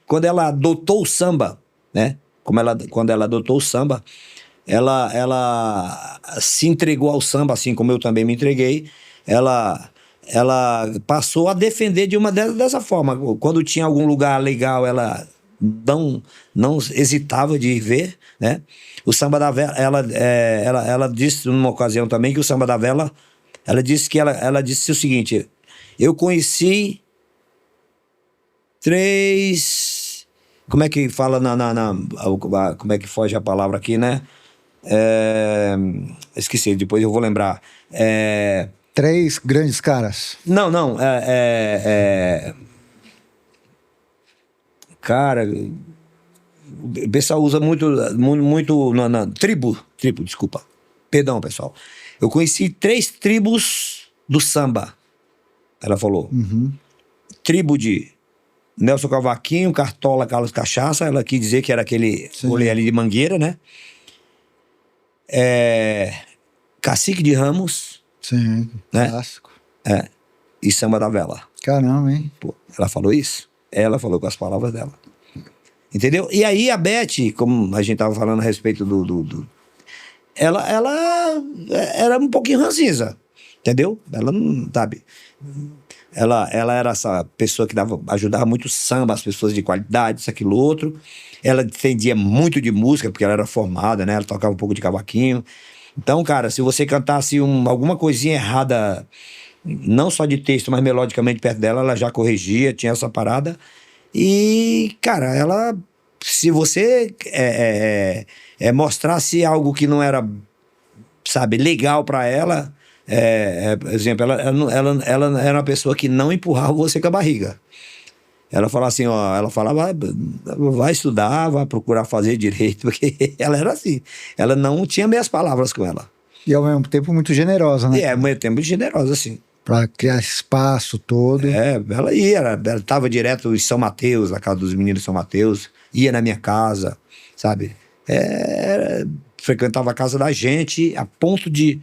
quando ela adotou o samba, né? Quando ela adotou o samba, ela se entregou ao samba, assim como eu também me entreguei. Ela passou a defender de dessa forma. Quando tinha algum lugar legal, ela não hesitava de ir ver, né? O Samba da Vela, ela disse numa ocasião também que o Samba da Vela, ela disse o seguinte: eu conheci 3... Como é que fala como é que foge a palavra aqui, né? Esqueci, depois eu vou lembrar. 3 grandes caras. Não. Cara, o pessoal usa muito tribo, desculpa. Perdão, pessoal. Eu conheci 3 tribos do samba, ela falou. Tribo de Nelson Cavaquinho, Cartola, Carlos Cachaça, ela quis dizer que era aquele rolê ali de Mangueira, né? Cacique de Ramos. Sim, né? Clássico. E Samba da Vela. Caramba, hein? Pô, ela falou isso? Ela falou com as palavras dela. Entendeu? E aí a Beth, como a gente tava falando a respeito ela era um pouquinho ranzinza, entendeu? Ela não, sabe... Ela era essa pessoa que ajudava muito o samba, as pessoas de qualidade, isso, aquilo, outro. Ela entendia muito de música, porque ela era formada, né? Ela tocava um pouco de cavaquinho. Então, cara, se você cantasse alguma coisinha errada, não só de texto, mas melodicamente perto dela, ela já corrigia, tinha essa parada. E, cara, ela... Se você mostrasse algo que não era, sabe, legal pra ela... por exemplo, ela era uma pessoa que não empurrava você com a barriga. Ela falava assim, ó, ela falava, vai estudar, vai procurar fazer direito, porque ela era assim. Ela não tinha meias palavras com ela. E ao mesmo tempo muito generosa, né? E ao mesmo tempo generosa, assim. Pra criar espaço todo. Ela ia, ela estava direto em São Mateus, na casa dos meninos de São Mateus, ia na minha casa, sabe? Frequentava a casa da gente a ponto de...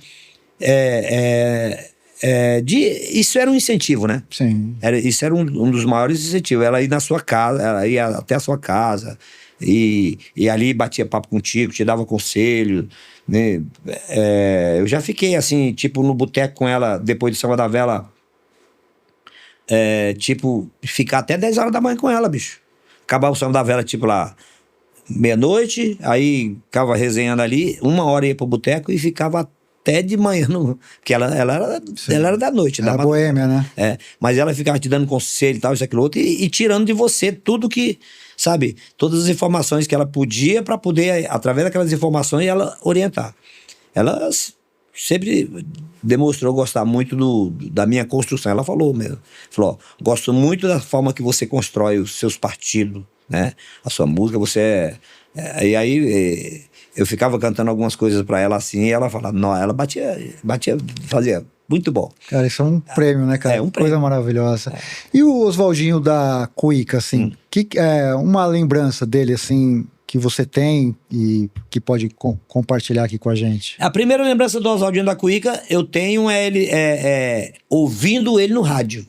isso era um incentivo, né? Sim. Isso era um dos maiores incentivos. Ela ia na sua casa, ela ia até a sua casa e ali batia papo contigo, te dava conselho, né? Eu já fiquei assim, tipo, no boteco com ela depois de Samba da Vela, tipo, ficar até 10 horas da manhã com ela, bicho. Acabava o Samba da Vela, tipo, lá meia-noite, aí ficava resenhando ali, 1 hora ia pro boteco e ficava até de manhã, porque ela era da noite. Era boêmia, né? Mas ela ficava te dando conselho e tal, isso, aquilo, outro, e tirando de você tudo que, sabe, todas as informações que ela podia para poder, através daquelas informações, ela orientar. Ela sempre demonstrou gostar muito da minha construção. Ela falou mesmo, falou, ó, gosto muito da forma que você constrói os seus partidos, né? A sua música, você e aí... Eu ficava cantando algumas coisas pra ela assim, e ela falava, não, ela batia, fazia muito bom. Cara, isso é um prêmio, né, cara? Um prêmio. Coisa maravilhosa. E o Oswaldinho da Cuíca, assim, que é uma lembrança dele, assim, que você tem e que pode compartilhar aqui com a gente? A primeira lembrança do Oswaldinho da Cuíca, eu tenho ele ouvindo ele no rádio.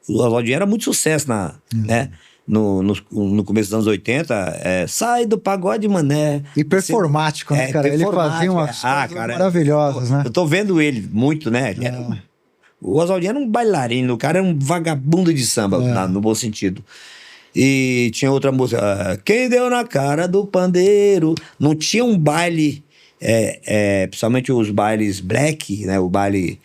O Oswaldinho era muito sucesso né? No começo dos anos 80, sai do pagode, mané. E performático, né, cara? Ele fazia umas coisas maravilhosas, né? Eu tô vendo ele muito, né? O Oswaldinho era um bailarino, o cara era um vagabundo de samba, no bom sentido. E tinha outra música, Quem Deu na Cara do Pandeiro. Não tinha um baile, principalmente os bailes black, né? O baile...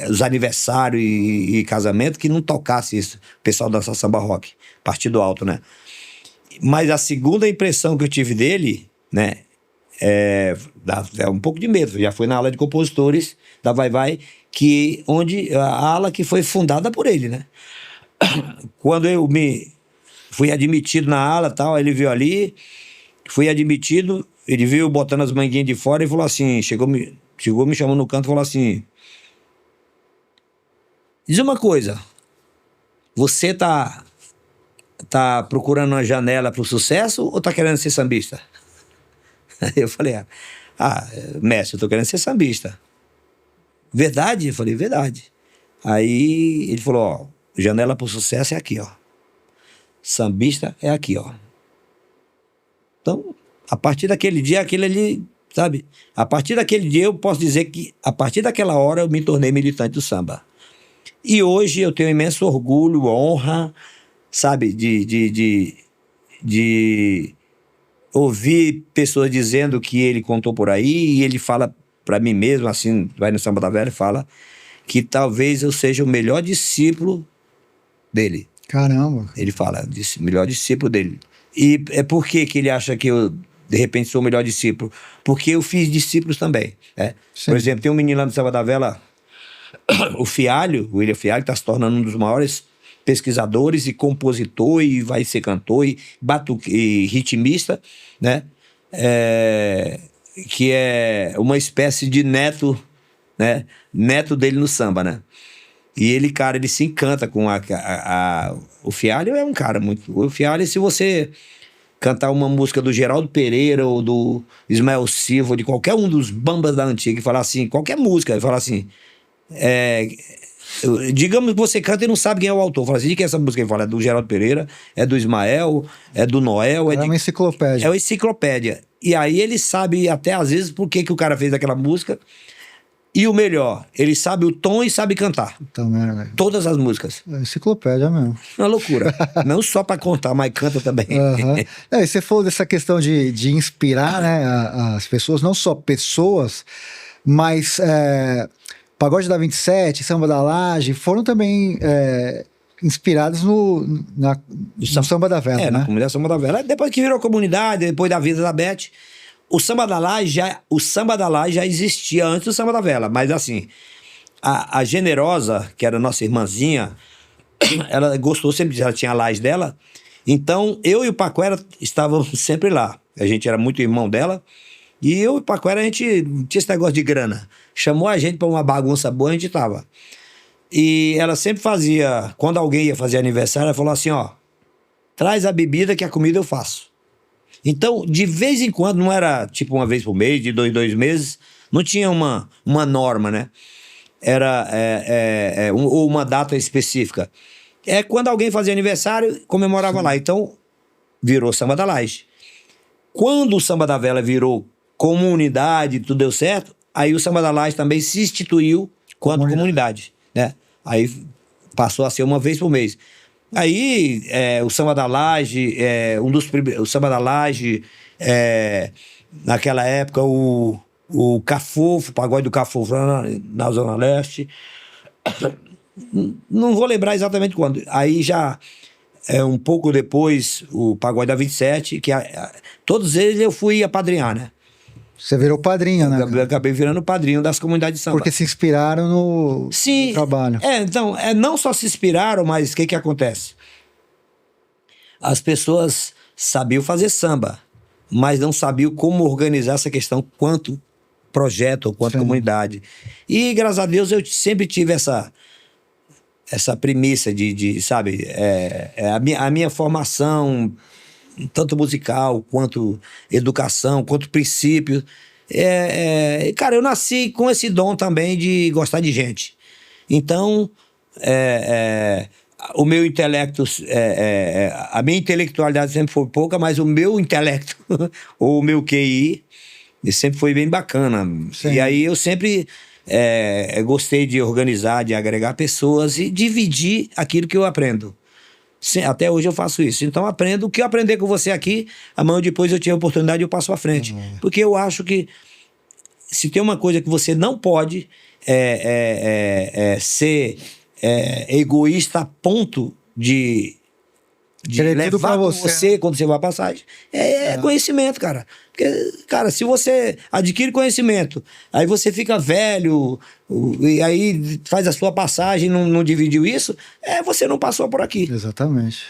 os aniversários e casamento que não tocasse isso, o pessoal dança samba rock, partido alto, né? Mas a segunda impressão que eu tive dele, né, dá um pouco de medo. Já foi na ala de compositores da Vai Vai, onde a ala que foi fundada por ele, né? Quando eu fui admitido na ala, tal, ele viu ali, fui admitido, ele viu botando as manguinhas de fora e falou assim, chegou me chamando no canto e falou assim, diz uma coisa, você tá procurando uma janela pro sucesso ou tá querendo ser sambista? Aí eu falei, mestre, eu tô querendo ser sambista. Verdade? Eu falei, verdade. Aí ele falou, ó, janela pro sucesso é aqui, ó. Sambista é aqui, ó. Então, a partir daquele dia, aquele ali, sabe? A partir daquele dia eu posso dizer que, a partir daquela hora, eu me tornei militante do samba. E hoje eu tenho imenso orgulho, honra, sabe, de ouvir pessoas dizendo que ele contou por aí, e ele fala para mim mesmo, assim, vai no Samba da Velha e fala que talvez eu seja o melhor discípulo dele. Caramba. Ele fala, melhor discípulo dele. E por que ele acha que eu, de repente, sou o melhor discípulo? Porque eu fiz discípulos também. Por exemplo, tem um menino lá no Samba da Vela, o William Fialho, está se tornando um dos maiores pesquisadores e compositor, e vai ser cantor e ritmista, né? Que é uma espécie de neto, né? Neto dele no samba, né? E ele, cara, ele se encanta com o Fialho é um cara muito... O Fialho, se você cantar uma música do Geraldo Pereira ou do Ismael Silva, ou de qualquer um dos bambas da antiga, e falar assim, qualquer música, e falar assim, Digamos que você canta e não sabe quem é o autor. Fala assim, de que essa música ele fala? É do Geraldo Pereira, é do Ismael, é do Noel. É uma enciclopédia. É uma enciclopédia. E aí ele sabe até às vezes por que o cara fez aquela música. E o melhor, ele sabe o tom e sabe cantar. Também, né? Todas as músicas. É enciclopédia mesmo. Uma loucura. Não só pra contar, mas canta também. E você falou dessa questão de inspirar, né, as pessoas, não só pessoas, mas Pagode da 27, Samba da Laje, foram também inspirados no Samba da Vela, né? Na comunidade Samba da Vela. Depois que virou comunidade, depois da vida da Beth, o Samba da Laje já existia antes do Samba da Vela, mas assim, a Generosa, que era nossa irmãzinha, ela gostou sempre, ela tinha a laje dela, então eu e o Paquera estávamos sempre lá. A gente era muito irmão dela, e eu e o Paquera, a gente tinha esse negócio de grana. Chamou a gente para uma bagunça boa, a gente tava. E ela sempre fazia, quando alguém ia fazer aniversário, ela falou assim, ó, traz a bebida que a comida eu faço. Então, de vez em quando, não era tipo uma vez por mês, de dois meses, não tinha uma norma, né? Era ou uma data específica. Quando alguém fazia aniversário, comemorava lá. Então, virou Samba da Laje. Quando o Samba da Vela virou comunidade, tudo deu certo, aí o Samba da Laje também se instituiu quanto comunidade, né? Aí passou a ser uma vez por mês. Aí o Samba da Laje, o Samba da Laje, naquela época o Cafofo, o pagode do Cafofo na Zona Leste. Não vou lembrar exatamente quando. Aí já um pouco depois o pagode da 27, que todos eles eu fui apadrinhar, né? Você virou padrinho, né? Eu acabei virando padrinho das comunidades de samba. Porque se inspiraram no trabalho. Então, não só se inspiraram, mas o que acontece? As pessoas sabiam fazer samba, mas não sabiam como organizar essa questão quanto projeto ou quanto comunidade. E, graças a Deus, eu sempre tive essa premissa sabe, a minha formação, tanto musical, quanto educação, quanto princípio. Cara, eu nasci com esse dom também de gostar de gente. Então, o meu intelecto, a minha intelectualidade sempre foi pouca, mas o meu intelecto, ou o meu QI, sempre foi bem bacana. Sim. E aí eu sempre gostei de organizar, de agregar pessoas e dividir aquilo que eu aprendo. Sim, até hoje eu faço isso. Então aprendo o que eu aprender com você aqui, amanhã depois eu tiver oportunidade eu passo à frente. Porque eu acho que se tem uma coisa que você não pode ser egoísta a ponto de levar com você quando você vai à passagem. Conhecimento, cara. Porque, cara, se você adquire conhecimento, aí você fica velho, e aí faz a sua passagem, não dividiu isso, você não passou por aqui. Exatamente.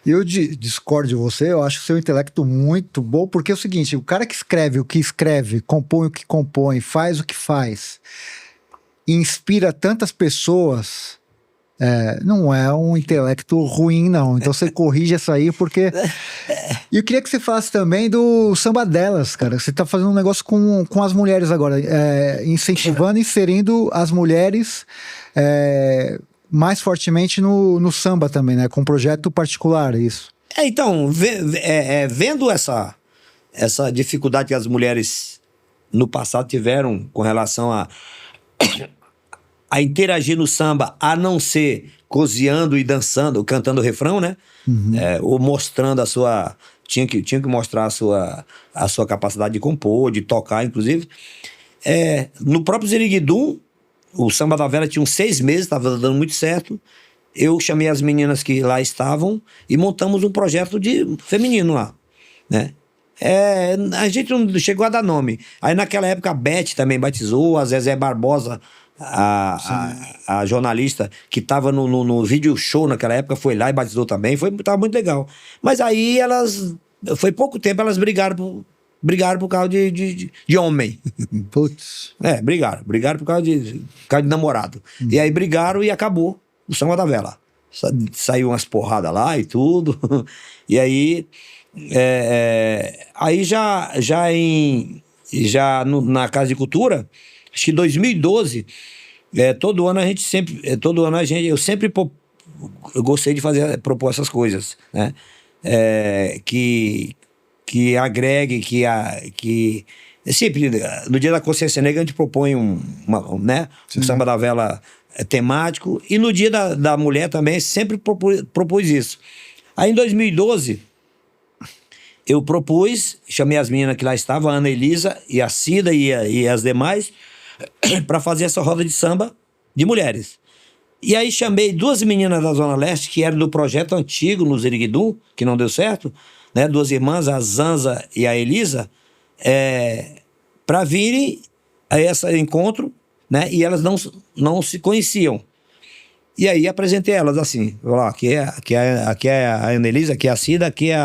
E eu discordo de você, eu acho o seu intelecto muito bom, porque é o seguinte, o cara que escreve o que escreve, compõe o que compõe, faz o que faz, inspira tantas pessoas, não é um intelecto ruim, não. Então você corrige essa aí, porque... E eu queria que você falasse também do Samba Delas, cara. Você tá fazendo um negócio com as mulheres agora, incentivando e inserindo as mulheres mais fortemente no samba também, né? Com um projeto particular, isso. Então, vendo essa dificuldade que as mulheres no passado tiveram com relação a interagir no samba, a não ser cozinhando e dançando, cantando o refrão, né? Ou mostrando a sua... Tinha que mostrar a sua capacidade de compor, de tocar, inclusive. No próprio Ziriguidum, o Samba da Vela tinha uns 6 meses, estava dando muito certo. Eu chamei as meninas que lá estavam e montamos um projeto feminino lá, né? A gente não chegou a dar nome. Aí naquela época a Beth também batizou, a Zezé Barbosa, a jornalista que estava no vídeo show naquela época, foi lá e batizou também, tava muito legal. Mas aí foi pouco tempo, elas brigaram por causa de homem. Putz. Brigaram por causa de namorado. E aí brigaram e acabou o Samba da Vela. Saiu umas porradas lá e tudo. E aí aí já na Casa de Cultura, acho que em 2012, Todo ano a gente sempre, eu sempre eu gostei de propor essas coisas, né? Que agregue, que sempre no Dia da Consciência Negra a gente propõe um Samba da Vela temático, e no Dia da Mulher também sempre propus isso. Aí em 2012 eu propus, chamei as meninas que lá estavam, a Ana Elisa e a Cida e as demais, para fazer essa roda de samba de mulheres. E aí chamei 2 meninas da Zona Leste, que eram do projeto antigo no Ziriguidum, que não deu certo, né? 2 irmãs, a Zanza e a Elisa, para virem a esse encontro, né? E elas não se conheciam. E aí apresentei elas assim, aqui é a Ana Elisa, aqui é a Cida, aqui é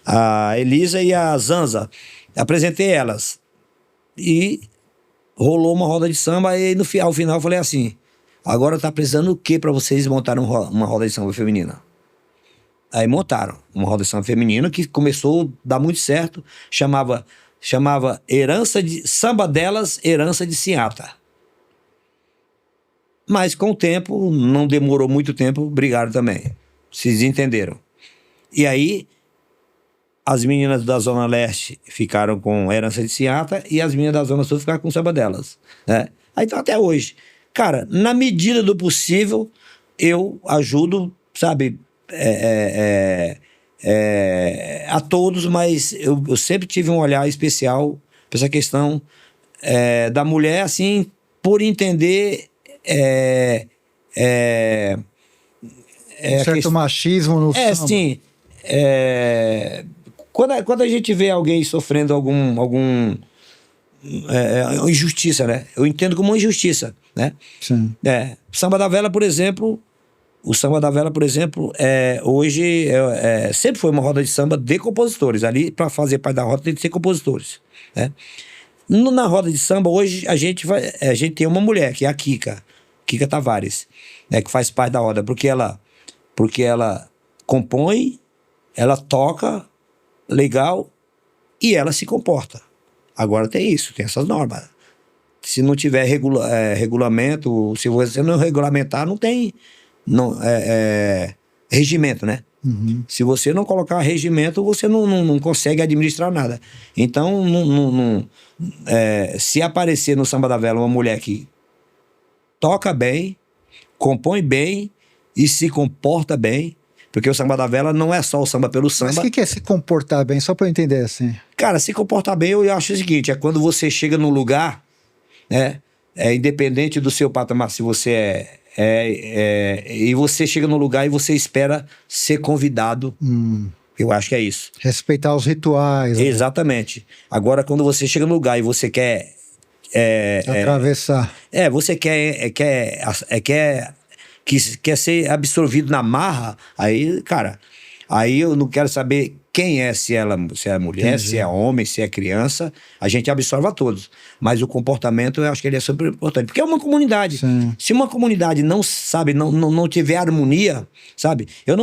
a Elisa e a Zanza. Apresentei elas. E rolou uma roda de samba, e ao final eu falei assim: agora tá precisando o que para vocês montarem uma roda de samba feminina? Aí montaram uma roda de samba feminina que começou a dar muito certo, chamava Samba Delas, Herança de Sinhata. Mas com o tempo, não demorou muito tempo, brigaram também. Vocês entenderam. E aí, as meninas da Zona Leste ficaram com Herança de Sinhata e as meninas da Zona Sul ficaram com Samba Delas, né? Aí então até hoje. Cara, na medida do possível, eu ajudo, sabe, a todos, mas eu sempre tive um olhar especial para essa questão da mulher, assim, por entender um certo machismo no samba. Sim. Quando a gente vê alguém sofrendo algum injustiça, né? Eu entendo como uma injustiça, né? Sim. O Samba da Vela, por exemplo, hoje sempre foi uma roda de samba de compositores. Ali, para fazer parte da roda, tem que ser compositores, né? Na roda de samba, hoje, a gente tem uma mulher, que é a Kika Tavares, né, que faz parte da roda, porque ela compõe, ela toca legal e ela se comporta. Agora tem essas normas. Se não tiver regulamento, se você não regulamentar, não tem regimento, né? Uhum. Se você não colocar regimento, você não consegue administrar nada. Então, se aparecer no Samba da Vela uma mulher que toca bem, compõe bem e se comporta bem, porque o Samba da Vela não é só o samba pelo samba. Mas o que é se comportar bem? Só para eu entender assim. Cara, se comportar bem, eu acho o seguinte: é quando você chega num lugar, né? Independente do seu patamar, se você e você chega num lugar e você espera ser convidado. Eu acho que é isso. Respeitar os rituais. Exatamente. Agora, quando você chega no lugar e você quer atravessar. Você quer ser absorvido na marra, aí, cara, aí eu não quero saber quem é, se é mulher, entendi, se é homem, se é criança, a gente absorve a todos. Mas o comportamento, eu acho que ele é super importante, porque é uma comunidade. Sim. Se uma comunidade não tiver harmonia, sabe? Eu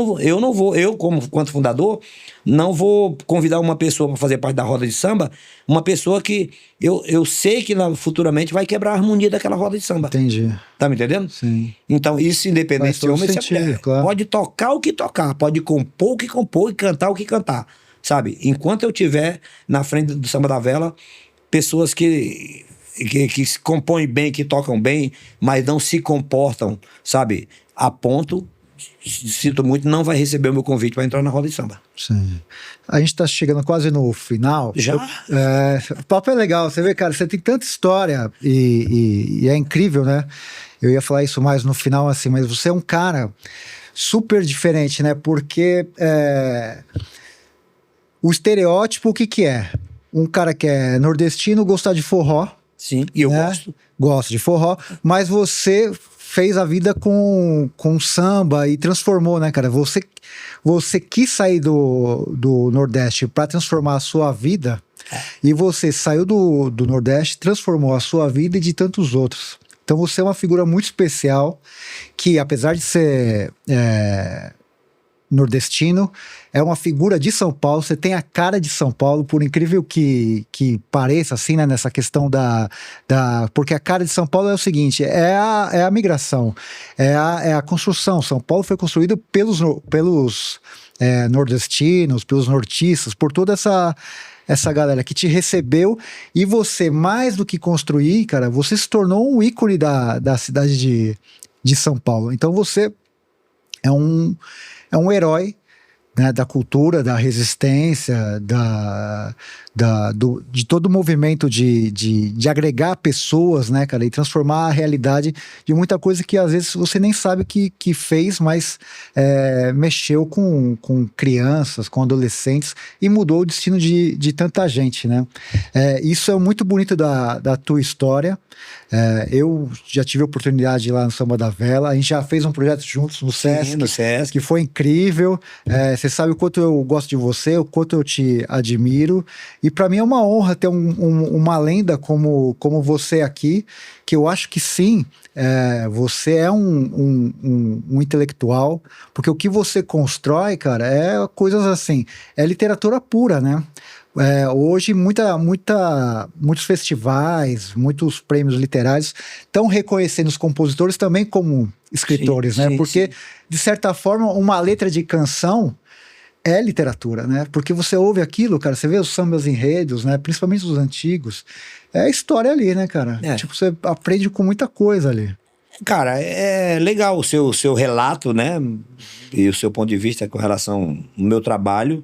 quanto fundador, não vou convidar uma pessoa para fazer parte da roda de samba, uma pessoa que eu sei que futuramente vai quebrar a harmonia daquela roda de samba. Entendi. Tá me entendendo? Sim. Então, isso independente de homem ou mulher. Claro. Pode tocar o que tocar, pode compor o que compor e cantar o que cantar, sabe? Enquanto eu tiver na frente do Samba da Vela pessoas que se compõem bem, que tocam bem, mas não se comportam, sabe? A ponto, sinto muito, não vai receber o meu convite para entrar na roda de samba. Sim. A gente tá chegando quase no final. Já? O papo é legal, você vê, cara, você tem tanta história e é incrível, né? Eu ia falar isso mais no final, assim, mas você é um cara super diferente, né? Porque o estereótipo, o que é? Um cara que é nordestino, gostar de forró. Sim, e eu gosto. Gosto de forró, mas você fez a vida com samba e transformou, né, cara? Você quis sair do Nordeste para transformar a sua vida, e você saiu do Nordeste, transformou a sua vida e de tantos outros. Então você é uma figura muito especial, que apesar de ser nordestino, é uma figura de São Paulo, você tem a cara de São Paulo, por incrível que pareça, assim, né, nessa questão porque a cara de São Paulo é o seguinte, é a migração, é a construção. São Paulo foi construído pelos nordestinos, pelos nortistas, por toda essa galera que te recebeu, e você, mais do que construir, cara, você se tornou um ícone da cidade de São Paulo. Então você é um herói, né, da cultura, da resistência, de todo o movimento de agregar pessoas, né, cara, e transformar a realidade de muita coisa que às vezes você nem sabe que fez, mas mexeu com crianças, com adolescentes e mudou o destino de tanta gente, né? Isso é muito bonito da tua história. Eu já tive a oportunidade de ir lá no Samba da Vela, a gente já fez um projeto juntos no Sesc, no Sesc, que foi incrível. Você sabe o quanto eu gosto de você, o quanto eu te admiro, e para mim é uma honra ter uma lenda como você aqui, que eu acho que sim, você é um intelectual, porque o que você constrói, cara, é coisas assim, é literatura pura, né? Hoje muitos festivais, muitos prêmios literários estão reconhecendo os compositores também como escritores, sim, né? sim, Porque, sim, de certa forma, uma letra de canção é literatura, né? Porque você ouve aquilo, cara, você vê os sambas enredos, né? Principalmente os antigos, é história ali, né, cara? Tipo, você aprende com muita coisa ali. Cara, é legal o seu relato, né? E o seu ponto de vista com relação ao meu trabalho.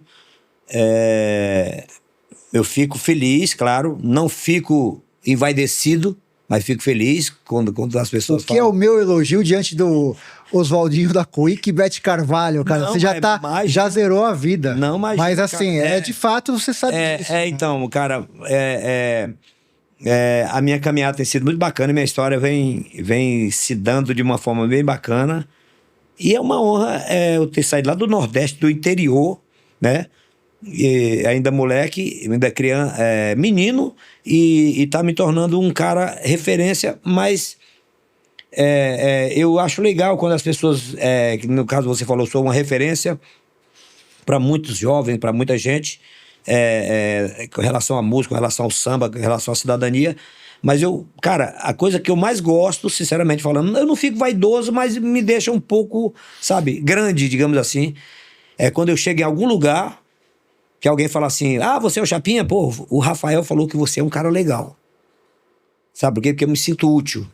Eu fico feliz, claro, não fico envaidecido, mas fico feliz quando as pessoas O que é falam. o meu elogio diante do Oswaldinho da Quick e Bete Carvalho, cara? Não, Você já zerou a vida. Não, mas assim, de fato, você sabe disso. Então, cara, a minha caminhada tem sido muito bacana, minha história vem se dando de uma forma bem bacana. E é uma honra eu ter saído lá do Nordeste, do interior, né? E ainda moleque, ainda criança, menino, e tá me tornando um cara referência, mas eu acho legal quando as pessoas, que no caso você falou, sou uma referência para muitos jovens, para muita gente, com relação à música, com relação ao samba, com relação à cidadania. Mas cara, a coisa que eu mais gosto, sinceramente falando, eu não fico vaidoso, mas me deixa um pouco, sabe, grande, digamos assim, é quando eu chego em algum lugar que alguém fala assim, você é o Chapinha? Pô, o Rafael falou que você é um cara legal. Sabe por quê? Porque eu me sinto útil.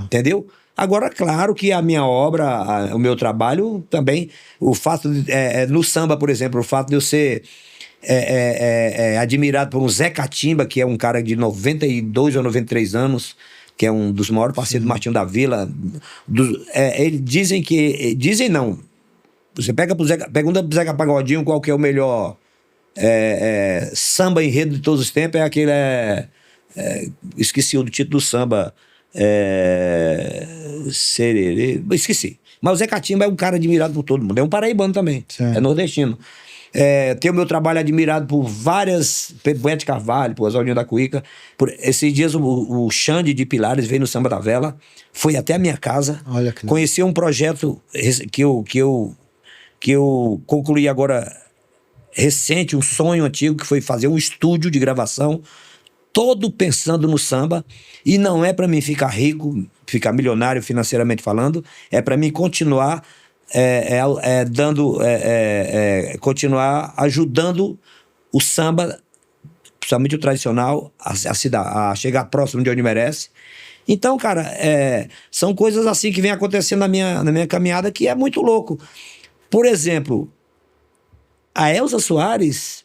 Entendeu? Agora, claro que a minha obra, o meu trabalho também, o fato no samba, por exemplo, o fato de eu ser admirado por um Zé Catimba, que é um cara de 92 ou 93 anos, que é um dos maiores parceiros do Martinho da Vila. Eles dizem não. Você pergunta pro Zeca Pagodinho qual que é o melhor samba enredo de todos os tempos, é aquele. Esqueci o título do samba. Sererê. Esqueci. Mas o Zé Catimba é um cara admirado por todo mundo. É um paraibano também. Sim. É nordestino. Tem o meu trabalho admirado por várias. Por Bete Carvalho, por Oswaldinho da Cuíca. Esses dias o Xande de Pilares veio no Samba da Vela. Foi até a minha casa. Olha que conheci um projeto que eu concluí agora. Recente, um sonho antigo, que foi fazer um estúdio de gravação, todo pensando no samba, e não é para mim ficar rico, ficar milionário financeiramente falando, é para mim continuar continuar ajudando o samba, principalmente o tradicional, a chegar próximo de onde merece. Então, cara, são coisas assim que vem acontecendo na minha caminhada, que é muito louco. Por exemplo, a Elza Soares,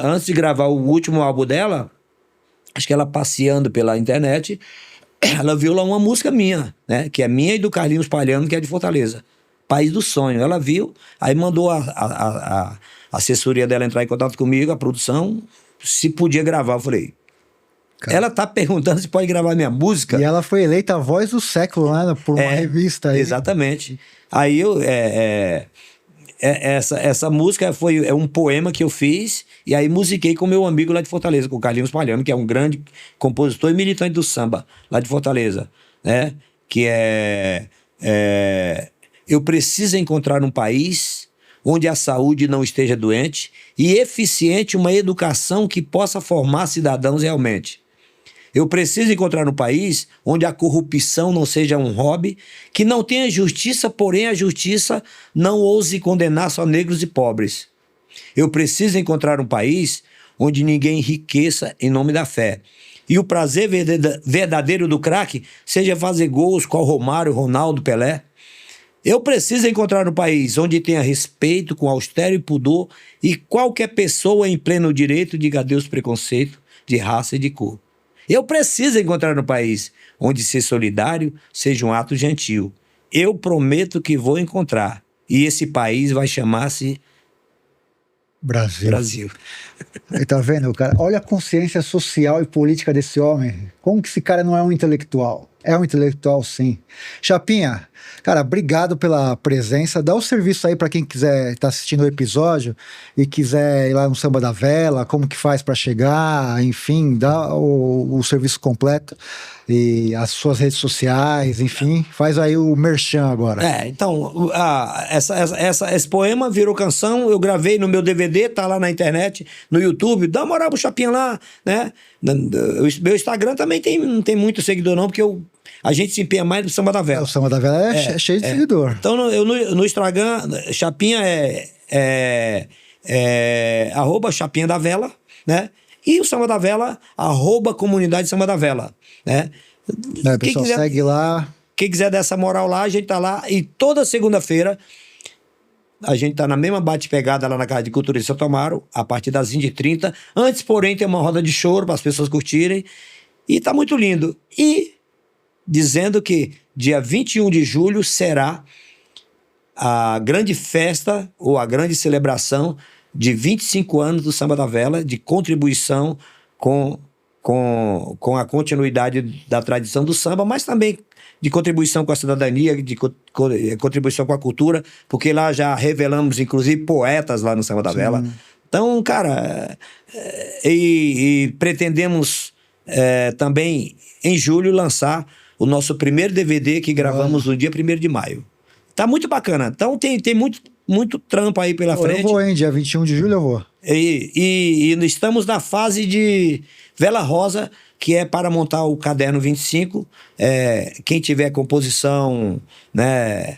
antes de gravar o último álbum dela, acho que ela passeando pela internet, ela viu lá uma música minha, né? Que é minha e do Carlinhos Palhano, que é de Fortaleza. País do Sonho. Ela viu, aí mandou a assessoria dela entrar em contato comigo, a produção, se podia gravar. Eu falei, ela tá perguntando se pode gravar minha música. E ela foi eleita a voz do século, né? Por uma revista aí. Exatamente. Aí essa música é um poema que eu fiz, e aí musiquei com meu amigo lá de Fortaleza, com o Carlinhos Palhano, que é um grande compositor e militante do samba lá de Fortaleza, né? Que eu preciso encontrar um país onde a saúde não esteja doente e eficiente uma educação que possa formar cidadãos realmente. Eu preciso encontrar um país onde a corrupção não seja um hobby, que não tenha justiça, porém a justiça não ouse condenar só negros e pobres. Eu preciso encontrar um país onde ninguém enriqueça em nome da fé. E o prazer verdadeiro do craque seja fazer gols com o Romário, Ronaldo, Pelé. Eu preciso encontrar um país onde tenha respeito com austero e pudor e qualquer pessoa em pleno direito diga adeus preconceito de raça e de cor. Eu preciso encontrar um país onde ser solidário seja um ato gentil. Eu prometo que vou encontrar. E esse país vai chamar-se Brasil. E tá vendo, cara? Olha a consciência social e política desse homem. Como que esse cara não é um intelectual? É um intelectual, sim. Chapinha, cara, obrigado pela presença. Dá o serviço aí para quem quiser estar assistindo o episódio e quiser ir lá no Samba da Vela, como que faz para chegar, enfim, dá o serviço completo e as suas redes sociais, enfim, faz aí o merchan agora. Então, esse poema virou canção, eu gravei no meu DVD, tá lá na internet, no YouTube, dá uma moral pro Chapinha lá, né? Meu Instagram também não tem muito seguidor não, porque a gente se empenha mais no Samba da Vela. O Samba da Vela é cheio de seguidor. Então, no Instagram, Chapinha @ Chapinha da Vela, né? E o Samba da Vela, @ Comunidade Samba da Vela, né? Pessoal, segue lá. Quem quiser dar essa moral lá, a gente tá lá. E toda segunda-feira, a gente tá na mesma bate-pegada lá na Casa de Cultura de Santo Amaro, a partir das 20h30. Antes, porém, tem uma roda de choro para as pessoas curtirem. E tá muito lindo. E dizendo que dia 21 de julho será a grande festa ou a grande celebração de 25 anos do Samba da Vela, de contribuição com a continuidade da tradição do samba, mas também de contribuição com a cidadania, de contribuição com a cultura, porque lá já revelamos, inclusive, poetas lá no Samba da Vela. Então, cara, e pretendemos também, em julho, lançar o nosso primeiro DVD que gravamos no dia 1º de maio. Tá muito bacana. Então, tem muito trampo aí pela frente. Eu vou, hein? Dia 21 de julho eu vou. E estamos na fase de Vela Rosa, que é para montar o caderno 25. Quem tiver composição, né,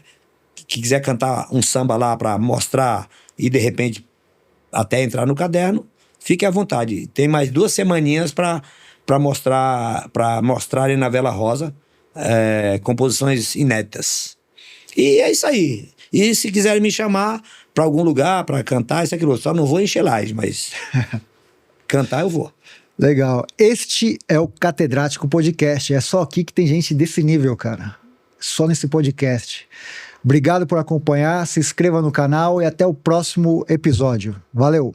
que quiser cantar um samba lá para mostrar e de repente até entrar no caderno, fique à vontade. Tem mais 2 semaninhas para mostrarem na Vela Rosa composições inéditas. E é isso aí. E se quiserem me chamar para algum lugar, para cantar, isso aqui, só não vou encher laje, mas cantar eu vou. Legal. Este é o Catedrático Podcast. É só aqui que tem gente desse nível, cara. Só nesse podcast. Obrigado por acompanhar, se inscreva no canal e até o próximo episódio. Valeu!